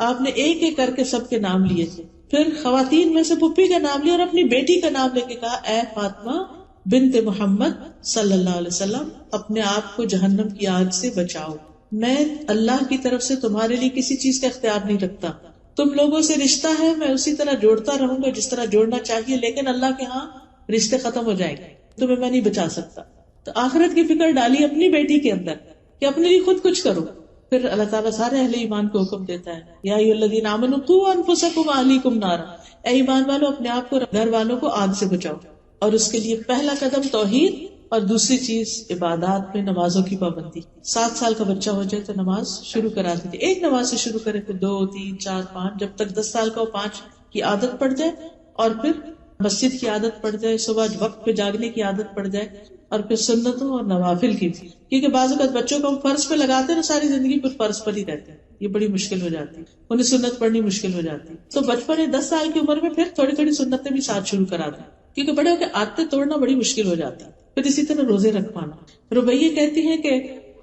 S1: آپ نے ایک ایک کر کے سب کے نام لیے تھے. پھر خواتین میں سے پھپھی کا نام لیا اور اپنی بیٹی کا نام لے کے کہا اے فاطمہ بنت محمد صلی اللہ علیہ وسلم، اپنے آپ کو جہنم کی آگ سے بچاؤ. میں اللہ کی طرف سے تمہارے لیے کسی چیز کا اختیار نہیں رکھتا. تم لوگوں سے رشتہ ہے، میں اسی طرح جوڑتا رہوں گا جس طرح جوڑنا چاہیے، لیکن اللہ کے ہاں رشتے ختم ہو جائیں گے، تمہیں میں نہیں بچا سکتا. تو آخرت کی فکر ڈالی اپنی بیٹی کے اندر کہ اپنے لیے خود کچھ کرو. پھر اللہ تعالیٰ سارے اہل ایمان کو حکم دیتا ہے یا ایھا الذین آمنوا قوا انفسکم واہلیکم نارا، اے ایمان والو اپنے آپ کو گھر والوں کو آگ سے بچاؤ. اور اس کے لیے پہلا قدم توحید اور دوسری چیز عبادات میں نمازوں کی پابندی. 7 سال کا بچہ ہو جائے تو نماز شروع کرا دیتے، ایک نماز سے شروع کرے، پھر 2 3 4 5، جب تک 10 سال کا ہو 5 کی عادت پڑ جائے، اور پھر مسجد کی عادت پڑ جائے، صبح وقت پہ جاگنے کی عادت پڑ جائے، اور پھر سنتوں اور نوافل کی بھی. کیونکہ بعض اوقات بچوں کو ہم فرض پہ لگاتے ہیں نا، ساری زندگی پھر فرض پر ہی رہتے ہیں، یہ بڑی مشکل ہو جاتی ہے، انہیں سنت پڑھنی مشکل ہو جاتی ہے. تو بچپن 10 سال کی عمر میں پھر تھوڑی تھوڑی سنتیں بھی ساتھ شروع کرا دیں، کیونکہ بڑے ہو کے عادتیں توڑنا بڑی مشکل ہو جاتی ہے. پھر اسی طرح روزے رکھوانا. ربیہ کہتی ہیں کہ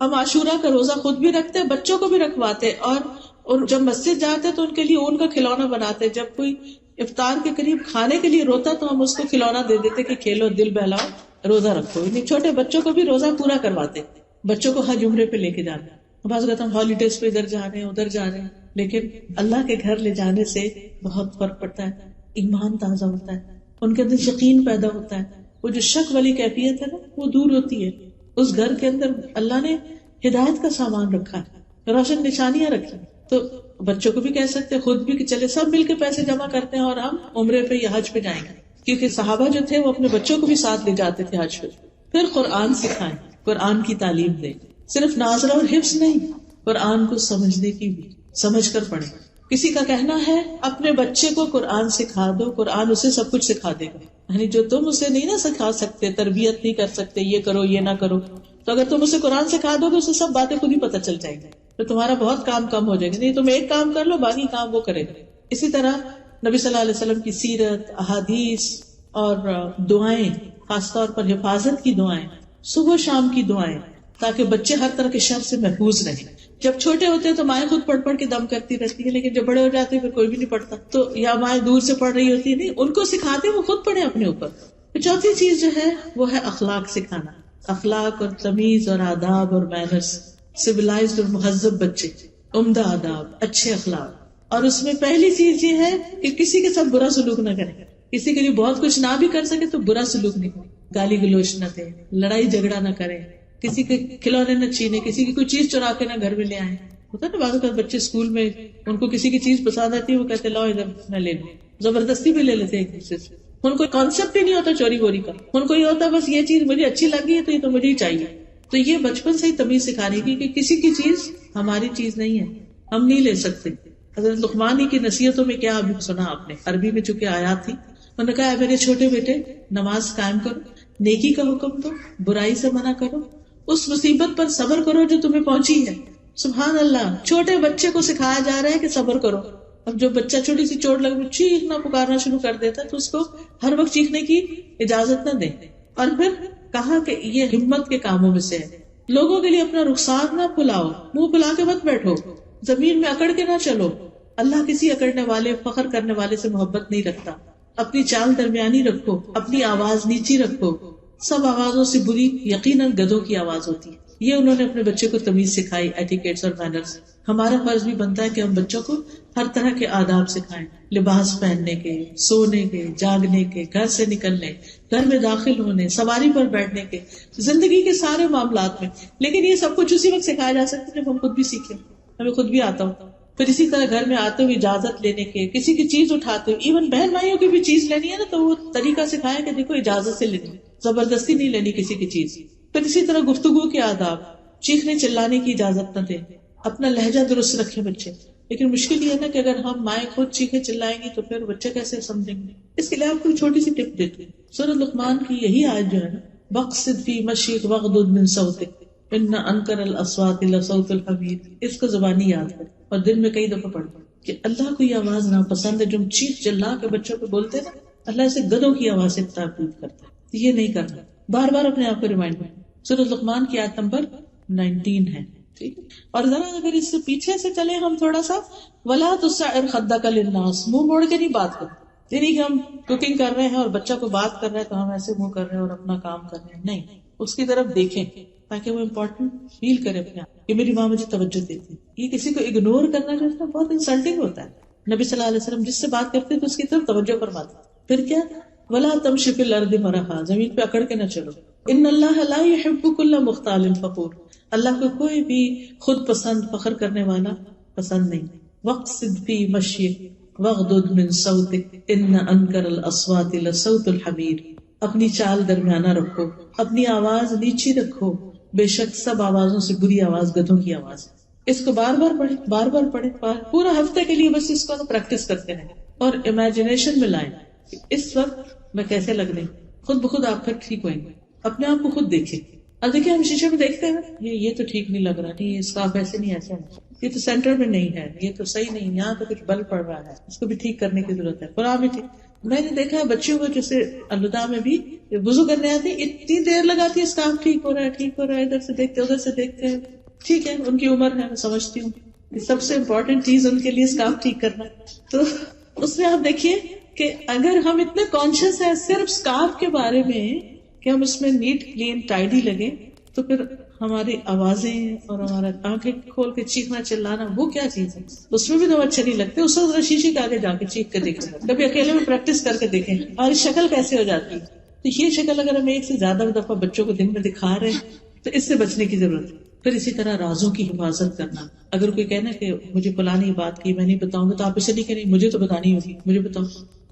S1: ہم عاشورہ کا روزہ خود بھی رکھتے ہیں، بچوں کو بھی رکھواتے، اور جب مسجد جاتے تو ان کے لیے اون کا کھلونا بناتے. جب کوئی افطار کے قریب کھانے کے لیے روتا تو ہم اس کو کھلونا دے دیتے کہ کھیلو، دل بہلاؤ، روزہ رکھو. یعنی چھوٹے بچوں کو بھی روزہ پورا کرواتے، بچوں کو حج عمرے پہ لے کے جانا. بعض اوقات ہم ہالیڈیز پہ ادھر جا رہے ہیں ادھر جا رہے ہیں، لیکن اللہ کے گھر لے جانے سے بہت فرق پڑتا ہے. ایمان تازہ ہوتا ہے، ان کے اندر یقین پیدا ہوتا ہے، وہ جو شک والی کیفیت ہے نا وہ دور ہوتی ہے. اس گھر کے اندر اللہ نے ہدایت کا سامان رکھا ہے، روشن نشانیاں رکھی. تو بچوں کو بھی کہہ سکتے، خود بھی کہ چلے سب مل کے پیسے جمع کرتے ہیں اور ہم عمرے پہ یا حج پہ جائیں گے. کیونکہ صحابہ جو تھے وہ اپنے بچوں کو بھی ساتھ لے جاتے تھے حج پہ. پھر قرآن سکھائیں، قرآن کی تعلیم دیں، صرف ناظرہ اور حفظ نہیں، قرآن کو سمجھنے کی بھی، سمجھ کر پڑھیں. کسی کا کہنا ہے اپنے بچے کو قرآن سکھا دو، قرآن اسے سب کچھ سکھا دے گا. یعنی جو تم اسے نہیں نہ سکھا سکتے، تربیت نہیں کر سکتے، یہ کرو یہ نہ کرو، تو اگر تم اسے قرآن سکھا دو گے اسے سب باتیں خود ہی پتہ چل جائیں گی، تو تمہارا بہت کام کم ہو جائے گا. نہیں تم ایک کام کر لو، باقی کام وہ کرے گا. اسی طرح نبی صلی اللہ علیہ وسلم کی سیرت، احادیث اور دعائیں، خاص طور پر حفاظت کی دعائیں، صبح شام کی دعائیں، تاکہ بچے ہر طرح کے شر سے محفوظ رہیں. جب چھوٹے ہوتے ہیں تو مائیں خود پڑھ پڑھ کے دم کرتی رہتی ہیں، لیکن جب بڑے ہو جاتے ہیں پھر کوئی بھی نہیں پڑھتا، تو یا مائیں دور سے پڑھ رہی ہوتی ہے، نہیں ان کو سکھاتے وہ خود پڑھیں اپنے اوپر. چوتھی چیز جو ہے وہ ہے اخلاق سکھانا، اخلاق اور تمیز اور آداب اور مینرز. سویلائزڈ اور مہذب بچے، عمدہ آداب، اچھے اخلاق. اور اس میں پہلی چیز یہ ہے کہ کسی کے ساتھ برا سلوک نہ کریں، کسی کے لیے بہت کچھ نہ بھی کر سکے تو برا سلوک نہیں کریں، گالی گلوچ نہ دیں، لڑائی جھگڑا نہ کریں، کسی کے کھلونے نہ چھینے، کسی کی کوئی چیز چرا کے نہ گھر میں لے آئیں. ہوتا ہے نا بعض اوقات بچے اسکول میں ان کو کسی کی چیز پسند آتی ہے، وہ کہتے لاؤ ادھر میں لے لوں، زبردستی بھی لے لیتے ایک دوسرے سے. ان کو کانسیپٹ ہی نہیں ہوتا چوری ووری کا، ان کو یہ ہوتا بس یہ چیز مجھے اچھی لگی ہے تو یہ تو مجھے ہی چاہیے. تو یہ بچپن سے ہی تمیز سکھانے کی کہ کسی کی چیز ہماری چیز نہیں ہے، ہم نہیں لے سکتے. حضرت لقمان ہی کی نصیحتوں میں کیا ابھی سنا آپ نے، عربی میں چونکہ آیات تھی، انہوں نے کہا اے میرے چھوٹے بیٹے نماز قائم کرو، نیکی کا حکم دو، برائی سے منع کرو، اس مصیبت پر صبر کرو جو تمہیں پہنچی ہے. سبحان اللہ، چھوٹے بچے کو سکھایا جا رہا ہے کہ صبر کرو. اب جو بچہ چھوٹی سی چوٹ لگ چیخنا پکارنا شروع کر دیتا ہے تو اس کو ہر وقت چیخنے کی اجازت نہ دیں. اور پھر کہا کہ یہ ہمت کے کاموں میں سے ہے، لوگوں کے لیے اپنا رخسار نہ پھلاؤ، منہ پھلا کے مت بیٹھو، زمین میں اکڑ کے نہ چلو. اللہ کسی اکڑنے والے فخر کرنے والے سے محبت نہیں رکھتا. اپنی چال درمیانی رکھو، اپنی آواز نیچی رکھو، سب آوازوں سے بری یقیناً گدھوں کی آواز ہوتی ہے. یہ انہوں نے اپنے بچے کو تمیز سکھائی، ایٹیکیٹس اور مینرز. ہمارا فرض بھی بنتا ہے کہ ہم بچوں کو ہر طرح کے آداب سکھائیں، لباس پہننے کے، سونے کے، جاگنے کے، گھر سے نکلنے، گھر میں داخل ہونے، سواری پر بیٹھنے کے، زندگی کے سارے معاملات میں. لیکن یہ سب کچھ اسی وقت سکھایا جا سکتا ہے جب ہم خود بھی سیکھیں، ہمیں خود بھی آتا ہو. پھر اسی طرح گھر میں آتے ہوئے اجازت لینے کے، کسی کی چیز اٹھاتے ہوئے، ایون بہن بھائیوں کی بھی چیز لینی ہے نا تو وہ طریقہ سکھایا کہ دیکھو اجازت سے لینی، زبردستی نہیں لینی کسی کی چیز. پھر اسی طرح گفتگو کے آداب، چیخنے چلانے کی اجازت نہ دیں، اپنا لہجہ درست رکھے بچے. لیکن مشکل یہ ہے نا کہ اگر ہم مائیں خود چیخے چلائیں گی تو پھر بچے کیسے سمجھیں گے. اس کے لیے آپ کو چھوٹی سی ٹپ دیتی ہوں. سورۃ لقمان کی یہی آیت جو ہے نا، وَاقْصِدْ فِي مَشْيِكَ وَاغْضُضْ مِنْ صَوْتِكَ إِنَّ أَنكَرَ الْأَصْوَاتِ لَصَوْتُ الْحَمِيرِ. اس کو زبانی یاد کر اور دن میں کئی دفعہ پڑھ کہ اللہ کو یہ آواز ناپسند ہے جو ہم چیخ چلا کے بچوں کو بولتے ہیں نا، اللہ اسے گدھوں کی آواز سے تعبیر کرتا ہے. یہ نہیں کرنا، بار بار اپنے آپ کو ریمائنڈ کرنا. سورۃ لقمان کی آیت نمبر 19 ہے. ٹھیک ہے. اور ذرا اگر اس سے پیچھے سے چلے ہم تھوڑا سا، وَلَا تُسَعِّرْ خَدَّكَ لِلنَّاسِ، منہ موڑ کے نہیں بات کرتے. یعنی کہ ہم کوکنگ کر رہے ہیں اور بچہ کو بات کر رہے ہیں تو ہم ایسے منہ کر رہے ہیں اور اپنا کام کر رہے ہیں، نہیں، اس کی طرف دیکھیں تاکہ وہ امپورٹنٹ فیل کرے اپنے آپ کہ میری ماں مجھے توجہ دیتی. یہ کسی کو اگنور کرنا جو ہے بہت انسلٹنگ ہوتا ہے. نبی صلی اللہ علیہ وسلم جس سے بات کرتے تو اس کی طرف توجہ فرماتے. پھر کیا، وَلَا تَمْشِ فِي الْأَرْضِ مَرَحًا، زمین پہ اکڑ کے نہ چلو. ان اللہ لا يحب كل مختال فخور، اللہ کو کوئی بھی خود پسند فخر کرنے والا پسند نہیں. واقصد فی مشیک واغضض من صوتک ان انکر الاصوات لصوت الحمیر، اپنی چال درمیانہ رکھو، اپنی آواز نیچی رکھو، بے شک سب آوازوں سے بری آواز گدھوں کی آواز. اس کو بار بار پڑھیں پورا ہفتے کے لیے، بس اس کو پریکٹس کرتے رہیں اور امیجنیشن میں لائیں اس وقت میں کیسے لگ رہی. خود بخود آپ پھر ٹھیک ہوئیں گے. اپنے آپ کو خود دیکھیں. اب دیکھیں ہم شیشے میں دیکھتے ہیں یہ تو ٹھیک نہیں لگ رہا، نہیں یہ اسکارف ایسے نہیں، ایسا نہیں، یہ تو سینٹر میں نہیں ہے، یہ تو صحیح نہیں، یہاں تو کچھ بل پڑ رہا ہے، اس کو بھی ٹھیک کرنے کی ضرورت ہے. قرآن بھی ٹھیک. میں نے دیکھا ہے بچیوں کو جیسے الوداع میں بھی وضو کرنے آتی اتنی دیر لگاتی ہے اسکارف ٹھیک ہو رہا ہے، ادھر سے دیکھتے ادھر سے دیکھتے ہیں. ٹھیک ہے ان کی عمر ہے، میں سمجھتی ہوں سب سے امپورٹنٹ چیز ان کے لیے اسکارف ٹھیک کرنا. تو اس میں آپ دیکھیے کہ اگر ہم اتنے کانشیس ہیں صرف اسکارف کے بارے میں کہ ہم اس میں نیٹ کلین ٹائڈی لگے، تو پھر ہماری آوازیں اور ہمارا آنکھیں کھول کے چیخنا چلانا وہ کیا چیز ہے. اس میں بھی تو اچھے نہیں لگتے. اس وقت شیشے کے آگے جا کے چیخ کے دیکھیں، کبھی اکیلے میں پریکٹس کر کے دیکھیں ہماری شکل کیسے ہو جاتی ہے. تو یہ شکل اگر ہم ایک سے زیادہ دفعہ بچوں کو دن میں دکھا رہے ہیں تو اس سے بچنے کی ضرورت ہے. پھر اسی طرح رازوں کی حفاظت کرنا. اگر کوئی کہنا کہ مجھے فلانی بات کی میں نہیں بتاؤں گا، تو آپ اسے نہیں کہیں مجھے تو بتانی ہوگی، مجھے بتاؤ.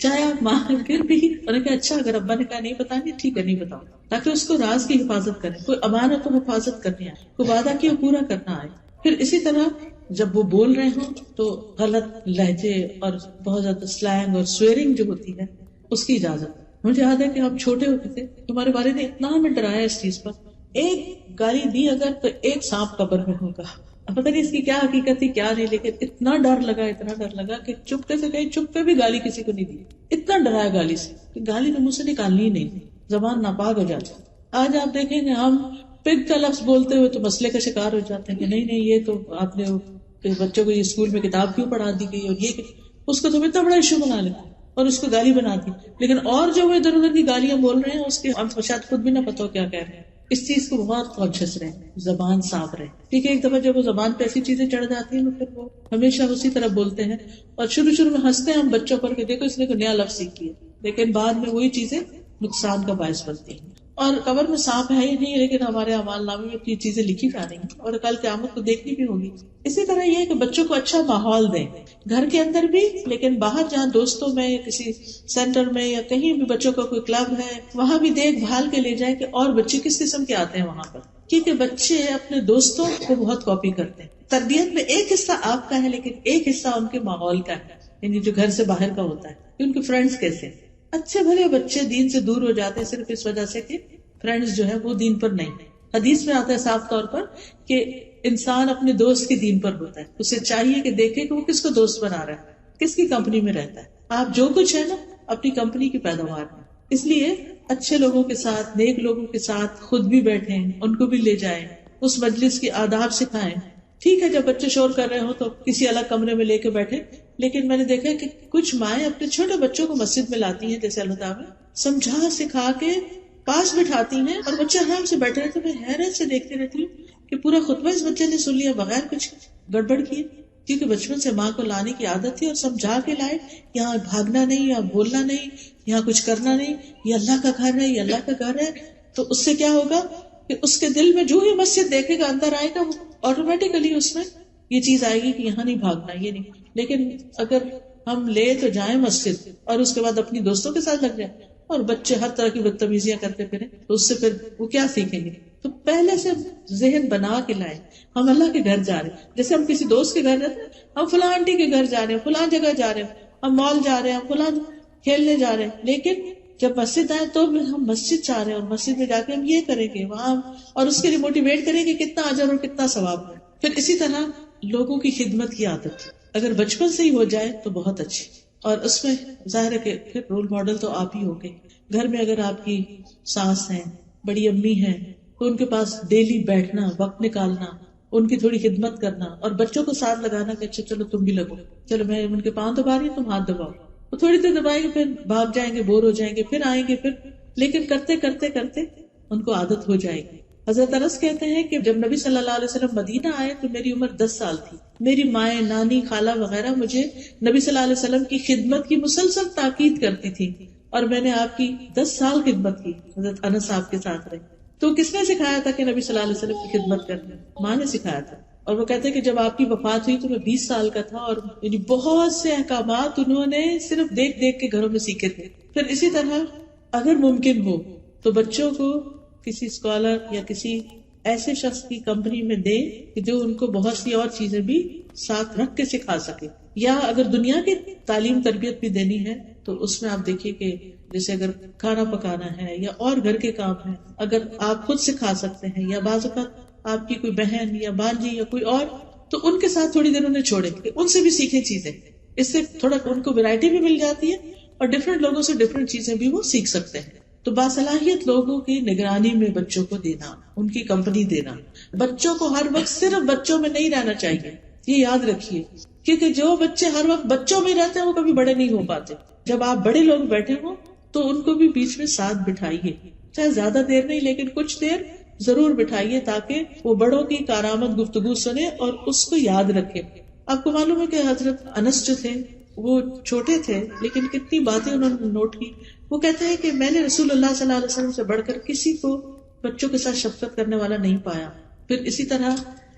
S1: چاہے آپ ماں پھر بھی انہوں نے کہا اچھا اگر ابا نے کہا نہیں بتانی ٹھیک ہے نہیں بتاؤ، تاکہ اس کو راز کی حفاظت کریں. کوئی امانت کو حفاظت کرنی آئے، کوئی وعدہ کیا پورا کرنا آئے. پھر اسی طرح جب وہ بول رہے ہوں تو غلط لہجے اور بہت زیادہ سلینگ اور سویرنگ جو ہوتی ہے اس کی اجازت. مجھے یاد ہے کہ ہم چھوٹے ہوتے تھے، ہمارے والد نے اتنا ہمیں ڈرایا اس چیز پر، ایک گالی دی اگر تو ایک سانپ قبر میں ہوگا. اب پتہ نہیں اس کی کیا حقیقت تھی کیا نہیں، لیکن اتنا ڈر لگا کہ چپکے سے کہیں چپکے بھی گالی کسی کو نہیں دی. اتنا ڈرایا گالی سے کہ گالی تو منہ سے نکالنی ہی نہیں، زبان ناپاک ہو جاتی. آج آپ دیکھیں گے ہم پگ کا لفظ بولتے ہوئے تو مسئلے کا شکار ہو جاتے ہیں کہ نہیں یہ تو آپ نے بچوں کو یہ اسکول میں کتاب کیوں پڑھا دی گئی، اور یہ اس کو تو اتنا بڑا ایشو بنا لیتے اور اس کو گالی بنا دی. لیکن اور جو وہ ادھر ادھر کی گالیاں بول رہے ہیں اس کے ہم شاید خود بھی نہ پتا ہو کیا کہہ رہے ہیں. اس چیز کو بہت کانشیس رہے، زبان صاف رہے. ٹھیک ہے ایک دفعہ جب وہ زبان پہ ایسی چیزیں چڑھ جاتی ہیں تو پھر وہ ہمیشہ اسی طرح بولتے ہیں اور شروع میں ہنستے ہیں ہم بچوں پر کہ دیکھو اس نے کوئی نیا لفظ سیکھ لیا، لیکن بعد میں وہی چیزیں نقصان کا باعث بنتی ہیں. اور قبر میں سانپ ہے ہی نہیں، لیکن ہمارے اعمال نامے میں یہ چیزیں لکھی جا رہی ہیں اور کل قیامت کو دیکھنی بھی ہوگی. اسی طرح یہ ہے کہ بچوں کو اچھا ماحول دیں، گھر کے اندر بھی، لیکن باہر جہاں دوستوں میں یا کسی سینٹر میں یا کہیں بھی بچوں کا کوئی کلب ہے وہاں بھی دیکھ بھال کے لے جائیں کہ اور بچے کس قسم کے آتے ہیں وہاں پر. کیونکہ بچے اپنے دوستوں کو بہت کاپی کرتے ہیں. تربیت میں ایک حصہ آپ کا ہے لیکن ایک حصہ ان کے ماحول کا ہے، یعنی جو گھر سے باہر کا ہوتا ہے کہ ان کے فرینڈز کیسے. اچھے بھلے بچے دین سے دور ہو جاتے ہیں صرف اس وجہ سے کہ فرینڈز جو ہے وہ دین پر نہیں. حدیث میں آتا ہے صاف طور پر کہ انسان اپنے دوست کے دین پر ہوتا ہے. اسے چاہیے کہ دیکھے کہ وہ کس کو دوست بنا رہا ہے، کس کی کمپنی میں رہتا ہے. آپ جو کچھ ہے نا اپنی کمپنی کی پیداوار ہے. اس لیے اچھے لوگوں کے ساتھ، نیک لوگوں کے ساتھ خود بھی بیٹھیں، ان کو بھی لے جائیں، اس مجلس کی آداب سکھائیں. ٹھیک ہے جب بچے شور کر رہے ہوں تو کسی الگ کمرے میں لے کے بیٹھے، لیکن میں نے دیکھا کہ کچھ مائیں اپنے چھوٹے بچوں کو مسجد میں لاتی ہیں جیسے اللہ تعالیٰ سمجھا سکھا کے پاس بٹھاتی ہیں اور بچے آرام سے بیٹھے رہتے. میں حیرت سے دیکھتی رہتی ہوں کہ پورا خطبہ اس بچے نے سن لیا بغیر کچھ گڑبڑ کیے، کیونکہ بچپن سے ماں کو لانے کی عادت تھی اور سمجھا کے لائے یہاں بھاگنا نہیں، یہاں بولنا نہیں، یہاں کچھ کرنا نہیں، یہ اللہ کا گھر ہے، یہ اللہ کا گھر ہے. تو اس سے کیا ہوگا کہ اس کے دل میں جو ہی مسجد دیکھے گا اندر آئے گا آٹومیٹیکلی اس میں یہ چیز آئے گی کہ یہاں نہیں بھاگنا، یہ نہیں. لیکن اگر ہم لے تو جائیں مسجد اور اس کے بعد اپنی دوستوں کے ساتھ لگ جائیں اور بچے ہر طرح کی بدتمیزیاں کرتے پھریں تو اس سے پھر وہ کیا سیکھیں گے. تو پہلے سے ذہن بنا کے لائیں ہم اللہ کے گھر جا رہے ہیں. جیسے ہم کسی دوست کے گھر رہتے ہیں، ہم فلاں آنٹی کے گھر جا رہے ہیں، فلاں جگہ جا رہے ہیں، ہم مال جا رہے ہیں، ہم فلاں کھیلنے جا رہے ہیں. لیکن جب مسجد آئے تو ہم مسجد چاہ رہے ہیں اور مسجد میں جا کے ہم یہ کریں گے وہاں، اور اس کے لیے موٹیویٹ کریں گے کتنا اجر اور کتنا ثواب ہے. پھر اسی طرح لوگوں کی خدمت کی عادت اگر بچپن سے ہی ہو جائے تو بہت اچھی. اور اس میں ظاہر ہے کہ پھر رول ماڈل تو آپ ہی ہوگے. گھر میں اگر آپ کی ساس ہیں، بڑی امی ہیں، تو ان کے پاس ڈیلی بیٹھنا، وقت نکالنا، ان کی تھوڑی خدمت کرنا اور بچوں کو ساتھ لگانا کہ اچھا چلو تم بھی لگو، چلو میں ان کے پاؤں دبا رہی ہوں تم ہاتھ دباؤ. وہ تھوڑی دیر دبائیں گے پھر بھاگ جائیں گے، بور ہو جائیں گے، پھر آئیں گے پھر، لیکن کرتے کرتے کرتے ان کو عادت ہو جائے گی. حضرت انس کہتے ہیں کہ جب نبی صلی اللہ علیہ وسلم مدینہ آئے تو میری عمر 10 سال تھی. میری مائیں، نانی، خالہ وغیرہ مجھے نبی صلی اللہ علیہ وسلم کی خدمت کی مسلسل تاکید کرتی تھی اور میں نے آپ کی 10 سال خدمت کی. حضرت انس آپ کے ساتھ رہے. تو کس نے سکھایا تھا کہ نبی صلی اللہ علیہ وسلم کی خدمت کرنا؟ ماں نے سکھایا تھا. اور وہ کہتے ہیں کہ جب آپ کی وفات ہوئی تو میں 20 سال کا تھا، اور یعنی بہت سے احکامات انہوں نے صرف دیکھ دیکھ کے گھروں میں سیکھے تھے. پھر اسی طرح اگر ممکن ہو تو بچوں کو کسی اسکالر یا کسی ایسے شخص کی کمپنی میں دیں کہ جو ان کو بہت سی اور چیزیں بھی ساتھ رکھ کے سکھا سکے. یا اگر دنیا کی تعلیم تربیت بھی دینی ہے تو اس میں آپ دیکھیے کہ جیسے اگر کھانا پکانا ہے یا اور گھر کے کام ہے، اگر آپ خود سکھا سکتے ہیں، یا بعض اوقات آپ کی کوئی بہن یا بانجی یا کوئی اور، تو ان کے ساتھ تھوڑی دیر انہیں چھوڑیں کہ ان سے بھی سیکھیں چیزیں. اس سے تھوڑا ان کو ویرائٹی بھی مل جاتی ہے اور ڈفرینٹ لوگوں سے ڈفرینٹ چیزیں بھی وہ سیکھ سکتے ہیں. تو باصلاحیت لوگوں کی نگرانی میں بچوں کو دینا، ان کی کمپنی دینا. بچوں کو ہر وقت صرف بچوں میں نہیں رہنا چاہیے، یہ یاد رکھیے، کیونکہ جو بچے ہر وقت بچوں میں رہتے ہیں وہ کبھی بڑے نہیں ہو پاتے. جب آپ بڑے لوگ بیٹھے ہوں تو ان کو بھی بیچ میں ساتھ بٹھائیے، چاہے زیادہ دیر نہیں لیکن کچھ دیر ضرور بٹھائیے تاکہ وہ بڑوں کی کارآمد گفتگو سنے اور اس کو یاد رکھے. آپ کو معلوم ہے کہ حضرت انس جو تھے وہ چھوٹے تھے لیکن کتنی باتیں انہوں نے نوٹ کی. وہ کہتے ہیں کہ میں نے رسول اللہ صلی اللہ علیہ وسلم سے بڑھ کر کسی کو بچوں کے ساتھ شفقت کرنے والا نہیں پایا. پھر اسی طرح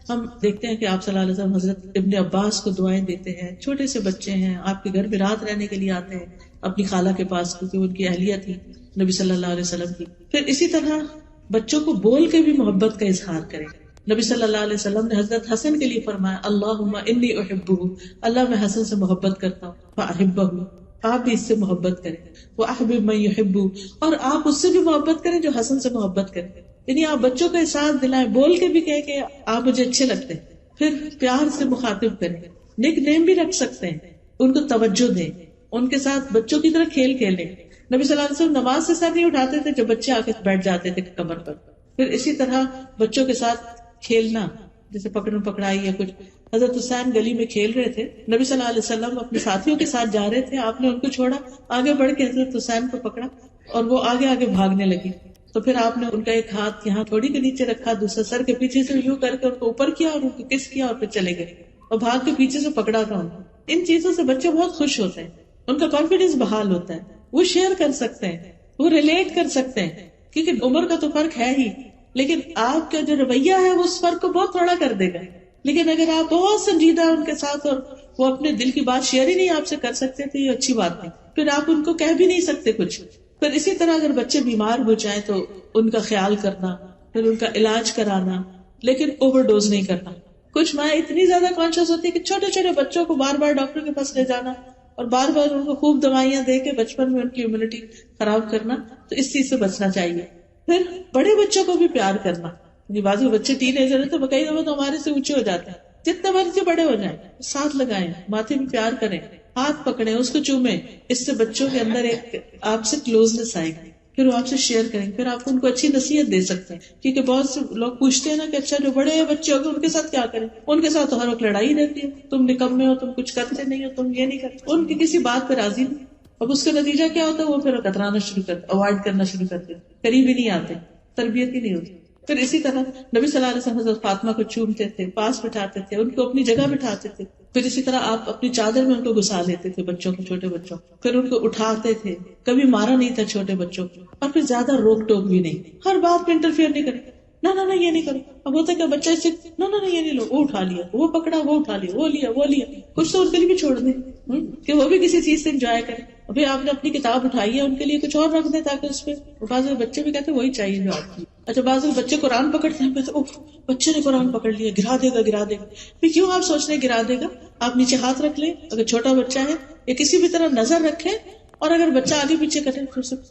S1: ہم دیکھتے ہیں کہ آپ صلی اللہ علیہ وسلم حضرت ابن عباس کو دعائیں دیتے ہیں. چھوٹے سے بچے ہیں، آپ کے گھر میں رات رہنے کے لیے آتے ہیں اپنی خالہ کے پاس کیونکہ ان کی اہلیہ تھی نبی صلی اللہ علیہ وسلم کی. پھر اسی طرح بچوں کو بول کے بھی محبت کا اظہار کریں. نبی صلی اللہ علیہ وسلم نے حضرت حسن کے لیے فرمایا اللہم انی احبہ، اللہ میں حسن سے محبت کرتا ہوں، فاحبہ، آپ بھی اس سے محبت کریں. واحبب من یحب، اور آپ اس سے بھی محبت کریں جو حسن سے محبت کریں. یعنی آپ بچوں کا احساس دلائیں، بول کے بھی کہیں کہ آپ مجھے اچھے لگتے ہیں. پھر پیار سے مخاطب کریں، نک نیم بھی رکھ سکتے ہیں، ان کو توجہ دیں، ان کے ساتھ بچوں کی طرح کھیل کھیلیں. نبی صلی اللہ علیہ وسلم نماز سے سر نہیں اٹھاتے تھے جب بچے آ کے بیٹھ جاتے تھے کمر پر. پھر اسی طرح بچوں کے ساتھ کھیلنا، جیسے پکڑم پکڑائی یا کچھ. حضرت حسین گلی میں کھیل رہے تھے، نبی صلی اللہ علیہ وسلم اپنے ساتھیوں کے ساتھ جا رہے تھے، آپ نے ان کو چھوڑا، آگے بڑھ کے حضرت حسین کو پکڑا اور وہ آگے آگے بھاگنے لگی. تو پھر آپ نے ان کا ایک ہاتھ یہاں تھوڑی کے نیچے رکھا، دوسرا سر کے پیچھے سے یوں کر کے ان کو اوپر کیا اور ان کو کس کیا اور پھر چلے گئے اور بھاگ کے پیچھے سے پکڑا تھا ان کو. ان چیزوں سے بچے بہت خوش ہوتے ہیں، ان کا کانفیڈینس بحال ہوتا ہے، وہ شیئر کر سکتے ہیں، وہ ریلیٹ کر سکتے ہیں. کیونکہ عمر کا تو فرق ہے ہی، لیکن آپ کا جو رویہ ہے وہ اس فرق کو بہت تھوڑا کر دے گا. لیکن اگر آپ بہت سنجیدہ ان کے ساتھ اور وہ اپنے دل کی بات شیئر ہی نہیں آپ سے کر سکتے تھے، یہ اچھی بات نہیں، پھر آپ ان کو کہہ بھی نہیں سکتے کچھ. پھر اسی طرح اگر بچے بیمار ہو جائیں تو ان کا خیال کرنا، پھر ان کا علاج کرانا، لیکن اوور ڈوز نہیں کرنا. کچھ مائیں اتنی زیادہ کانشیس ہوتی ہے کہ چھوٹے چھوٹے بچوں کو بار بار ڈاکٹر کے پاس لے جانا اور بار بار ان کو خوب دوائیاں دے کے بچپن میں ان کی امیونٹی خراب کرنا. تو اس چیز سے بچنا چاہیے. پھر بڑے بچوں کو بھی پیار کرنا. بعض بچے ٹین ایجر ہیں تو کئی دفعہ تو ہمارے سے اونچے ہو جاتے ہیں، جتنے مرضی بڑے ہو جائیں ساتھ لگائیں، ماتھے بھی پیار کریں، ہاتھ پکڑیں، اس کو چومیں. اس سے بچوں کے اندر ایک آپ سے کلوزنس آئے گی، پھر وہ آپ سے شیئر کریں، پھر آپ ان کو اچھی نصیحت دے سکتے ہیں. کیونکہ بہت سے لوگ پوچھتے ہیں نا کہ اچھا جو بڑے بچے ہو گئے ان کے ساتھ کیا کریں. ان کے ساتھ تو ہر وقت لڑائی رہتی ہے، تم نکمے ہو، تم کچھ کرتے نہیں ہو، تم یہ نہیں کرتے، ان کی کسی بات پہ راضی نہیں. اب اس کا نتیجہ کیا ہوتا ہے؟ وہ پھر کترانا شروع کرتے، اوائڈ کرنا شروع کرتے، قریب ہی نہیں آتے، تربیت ہی نہیں ہوتی. پھر اسی طرح نبی صلی اللہ علیہ وسلم حضرت فاطمہ کو چومتے تھے، پاس بٹھاتے تھے، ان کو اپنی جگہ بٹھاتے تھے. پھر اسی طرح آپ اپنی چادر میں ان کو گھسا لیتے تھے بچوں کو، چھوٹے بچوں کو، پھر ان کو اٹھاتے تھے. کبھی مارا نہیں تھا چھوٹے بچوں کو، اور پھر زیادہ روک ٹوک بھی نہیں، ہر بات میں انٹرفیئر نہیں کرے، نہ یہ نہیں کرو. اب ہوتا ہے کہ بچہ سے نہ یہ نہیں لو، وہ اٹھا لیا، وہ پکڑا، وہ اٹھا لیا، وہ لیا. کچھ تو ان کے لیے بھی چھوڑ دیں کہ وہ بھی کسی چیز سے انجوائے کریں. ابھی آپ نے اپنی کتاب اٹھائی ہے، ان کے لیے کچھ اور رکھ دیں تاکہ اس پہ بعض بچے بھی کہتے ہیں وہی چاہیے جو آپ کی. اچھا بعض بچے قرآن پکڑتے ہیں تو بچے نے قرآن پکڑ لیا، گرا دے گا. پھر کیوں آپ سوچ رہے گرا دے گا؟ آپ نیچے ہاتھ رکھ لیں اگر چھوٹا بچہ ہے، یا کسی بھی طرح نظر رکھیں، اور اگر بچہ آگے پیچھے کرے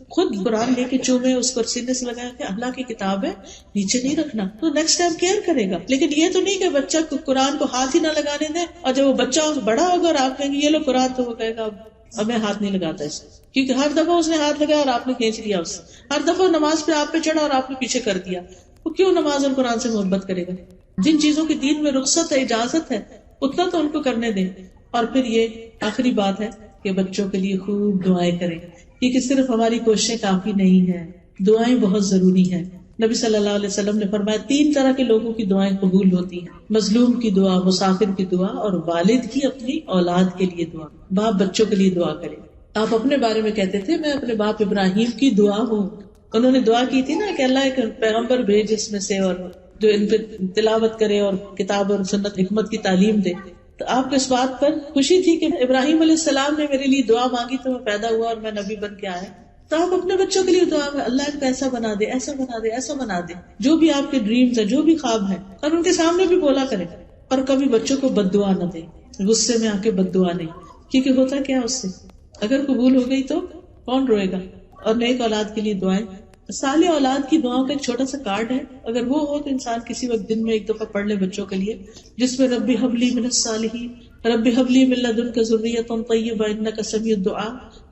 S1: خود قرآن لے کے چومے، اس کو سینے سے لگایا کہ اللہ کی کتاب ہے، نیچے نہیں رکھنا، تو نیکسٹ ٹائم کیئر کرے گا. لیکن یہ تو نہیں کہ بچہ قرآن کو ہاتھ ہی نہ لگانے دیں، اور جب وہ بچہ بڑا ہوگا اور آپ کہیں گے یہ لو قرآن، تو وہ کہے گا اب میں ہاتھ نہیں لگاتا اس، کیونکہ ہر دفعہ اس نے ہاتھ لگایا اور آپ نے کھینچ لیا اس، ہر دفعہ نماز پہ آپ پہ چڑھا اور آپ نے پیچھے کر دیا. وہ کیوں نماز اور قرآن سے محبت کرے گا؟ جن چیزوں کی دین میں رخصت ہے، اجازت ہے، اتنا تو ان کو کرنے دیں. اور پھر یہ آخری بات ہے کہ بچوں کے لیے خوب دعائیں کریں، کیونکہ صرف ہماری کوششیں کافی نہیں ہیں، دعائیں بہت ضروری ہیں. نبی صلی اللہ علیہ وسلم نے فرمایا 3 طرح کے لوگوں کی دعائیں قبول ہوتی ہیں: مظلوم کی دعا، مسافر کی دعا، اور والد کی اپنی اولاد کے لیے دعا. باپ بچوں کے لیے دعا کرے. آپ اپنے بارے میں کہتے تھے میں اپنے باپ ابراہیم کی دعا ہوں، انہوں نے دعا کی تھی نا کہ اللہ ایک پیغمبر بھیج اس میں سے، اور جو ان پہ تلاوت کرے اور کتاب اور سنت حکمت کی تعلیم دے. تو آپ کو اس بات پر خوشی تھی کہ ابراہیم علیہ السلام نے میرے لیے دعا مانگی تو میں پیدا ہوا اور میں نبی بن کے آیا. تو آپ اپنے بچوں کے لیے دعا میں اللہ ان کو ایسا بنا دے، ایسا بنا دے، ایسا بنا دے. جو بھی آپ کے ڈریمز ہیں، جو بھی خواب ہیں، اور ان کے سامنے بھی بولا کریں. اور کبھی بچوں کو بد دعا نہ دیں، غصے میں آ کے بد دعا نہیں، کیونکہ ہوتا کیا اس سے اگر قبول ہو گئی تو کون روئے گا. اور نیک اولاد کے لیے دعائیں. صالح اولاد کی دعاؤں کا ایک چھوٹا سا کارڈ ہے، اگر وہ ہو تو انسان کسی وقت دن میں ایک دفعہ پڑھ لے بچوں کے لیے، جس میں رب ہب لی من الصالحین، رب ہب لی من لدنک ذریۃ طیبہ انک سمیع الدعاء،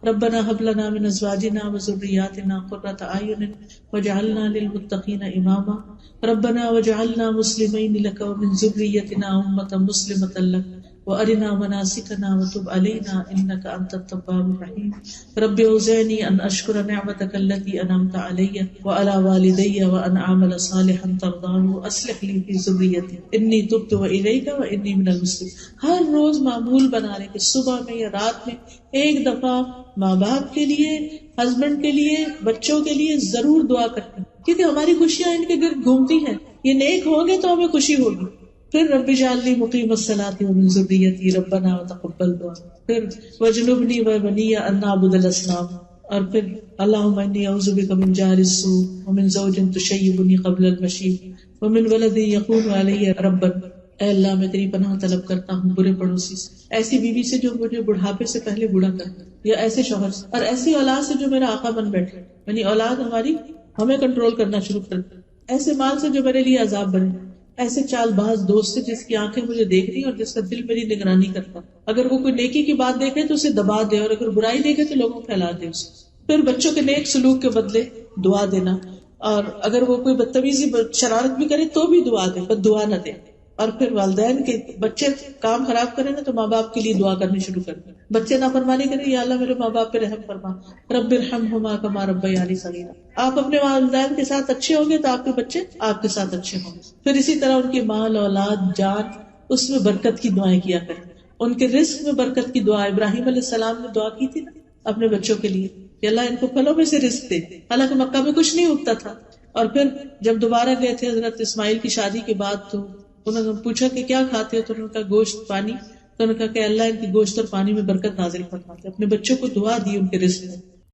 S1: ربنا ہب لنا من ازواجنا وذریاتنا قرۃ اعین واجعلنا للمتقین اماما، ربنا واجعلنا مسلمین لک ومن ذریتنا امۃ مسلمۃ لک وارنا مناسکنا وتب علینا انک انت التواب الرحیم، رب اوزعنی ان اشکر نعمتک التی انعمت علی وعلی والدی وان اعمل صالحا ترضاه واصلح لی فی ذریتی انی تبت الیک وانی من المسلمین. ہر روز معمول بنا لیں کہ صبح میں یا رات میں ایک دفعہ ماں باپ کے لیے، ہسبینڈ کے لیے، بچوں کے لیے ضرور دعا کرتے ہیں، کیونکہ ہماری خوشیاں ان کے گرد گھومتی ہیں. یہ نیک ہوں گے تو ہمیں خوشی ہوگی. پھر رب اجعلنی مقیم الصلاۃ ومن ذریتی ربنا وتقبل دعا، پھر واجنبنی وبنی ان نعبد الاصنام، اور پھر اللہم انی اعوذ بک من جار السوء ومن زوج تشیبنی قبل المشیب ومن ولد یکون علی ربا. اے اللہ میں تیری پناہ طلب کرتا ہوں برے پڑوسی سے، ایسی بیوی سے جو مجھے بڑھاپے سے پہلے بوڑھا کر دے، یا ایسے شوہر سے، اور ایسی اولاد سے جو میرا آقا بن بیٹھے، یعنی اولاد ہماری ہمیں کنٹرول کرنا شروع کر دے، ایسے مال سے جو میرے لیے عذاب بنے، ایسے چال باز دوست سے جس کی آنکھیں مجھے دیکھ رہی اور جس کا دل میری نگرانی کرتا. اگر وہ کوئی نیکی کی بات دیکھے تو اسے دبا دے، اور اگر برائی دیکھے تو لوگوں پھیلا دے اسے. پھر بچوں کے نیک سلوک کے بدلے دعا دینا، اور اگر وہ کوئی بدتمیزی شرارت بھی کرے تو بھی دعا دے، بس دعا نہ دے. اور پھر والدین کے بچے کام خراب کریں نا تو ماں باپ کے لیے دعا کرنی شروع کر دیں. بچے نافرمانی کریں، یا اللہ میرے ماں باپ پہ رحم فرما، رب ارحمہما کما ربیانی صغیرا. آپ اپنے والدین کے ساتھ اچھے ہوں گے تو آپ کے بچے آپ کے ساتھ اچھے ہوں گے. پھر اسی طرح ان کے مال، اولاد، جان، اس میں برکت کی دعائیں کیا کریں. ان کے رزق میں برکت کی دعا ابراہیم علیہ السلام نے دعا کی تھی نا اپنے بچوں کے لیے کہ اللہ ان کو پھلوں میں سے رزق دے. حالانکہ مکہ میں کچھ نہیں اگتا تھا. اور پھر جب دوبارہ گئے تھے حضرت اسماعیل کی شادی کے بعد تو انہوں نے پوچھا کہ کیا کھاتے ہو، تو انہوں نے کہا گوشت، پانی. تو انہوں نے کہا کہ اللہ ان کی گوشت اور پانی میں برکت نازل فرماتے. اپنے بچوں کو دعا دی ان کے رزق میں.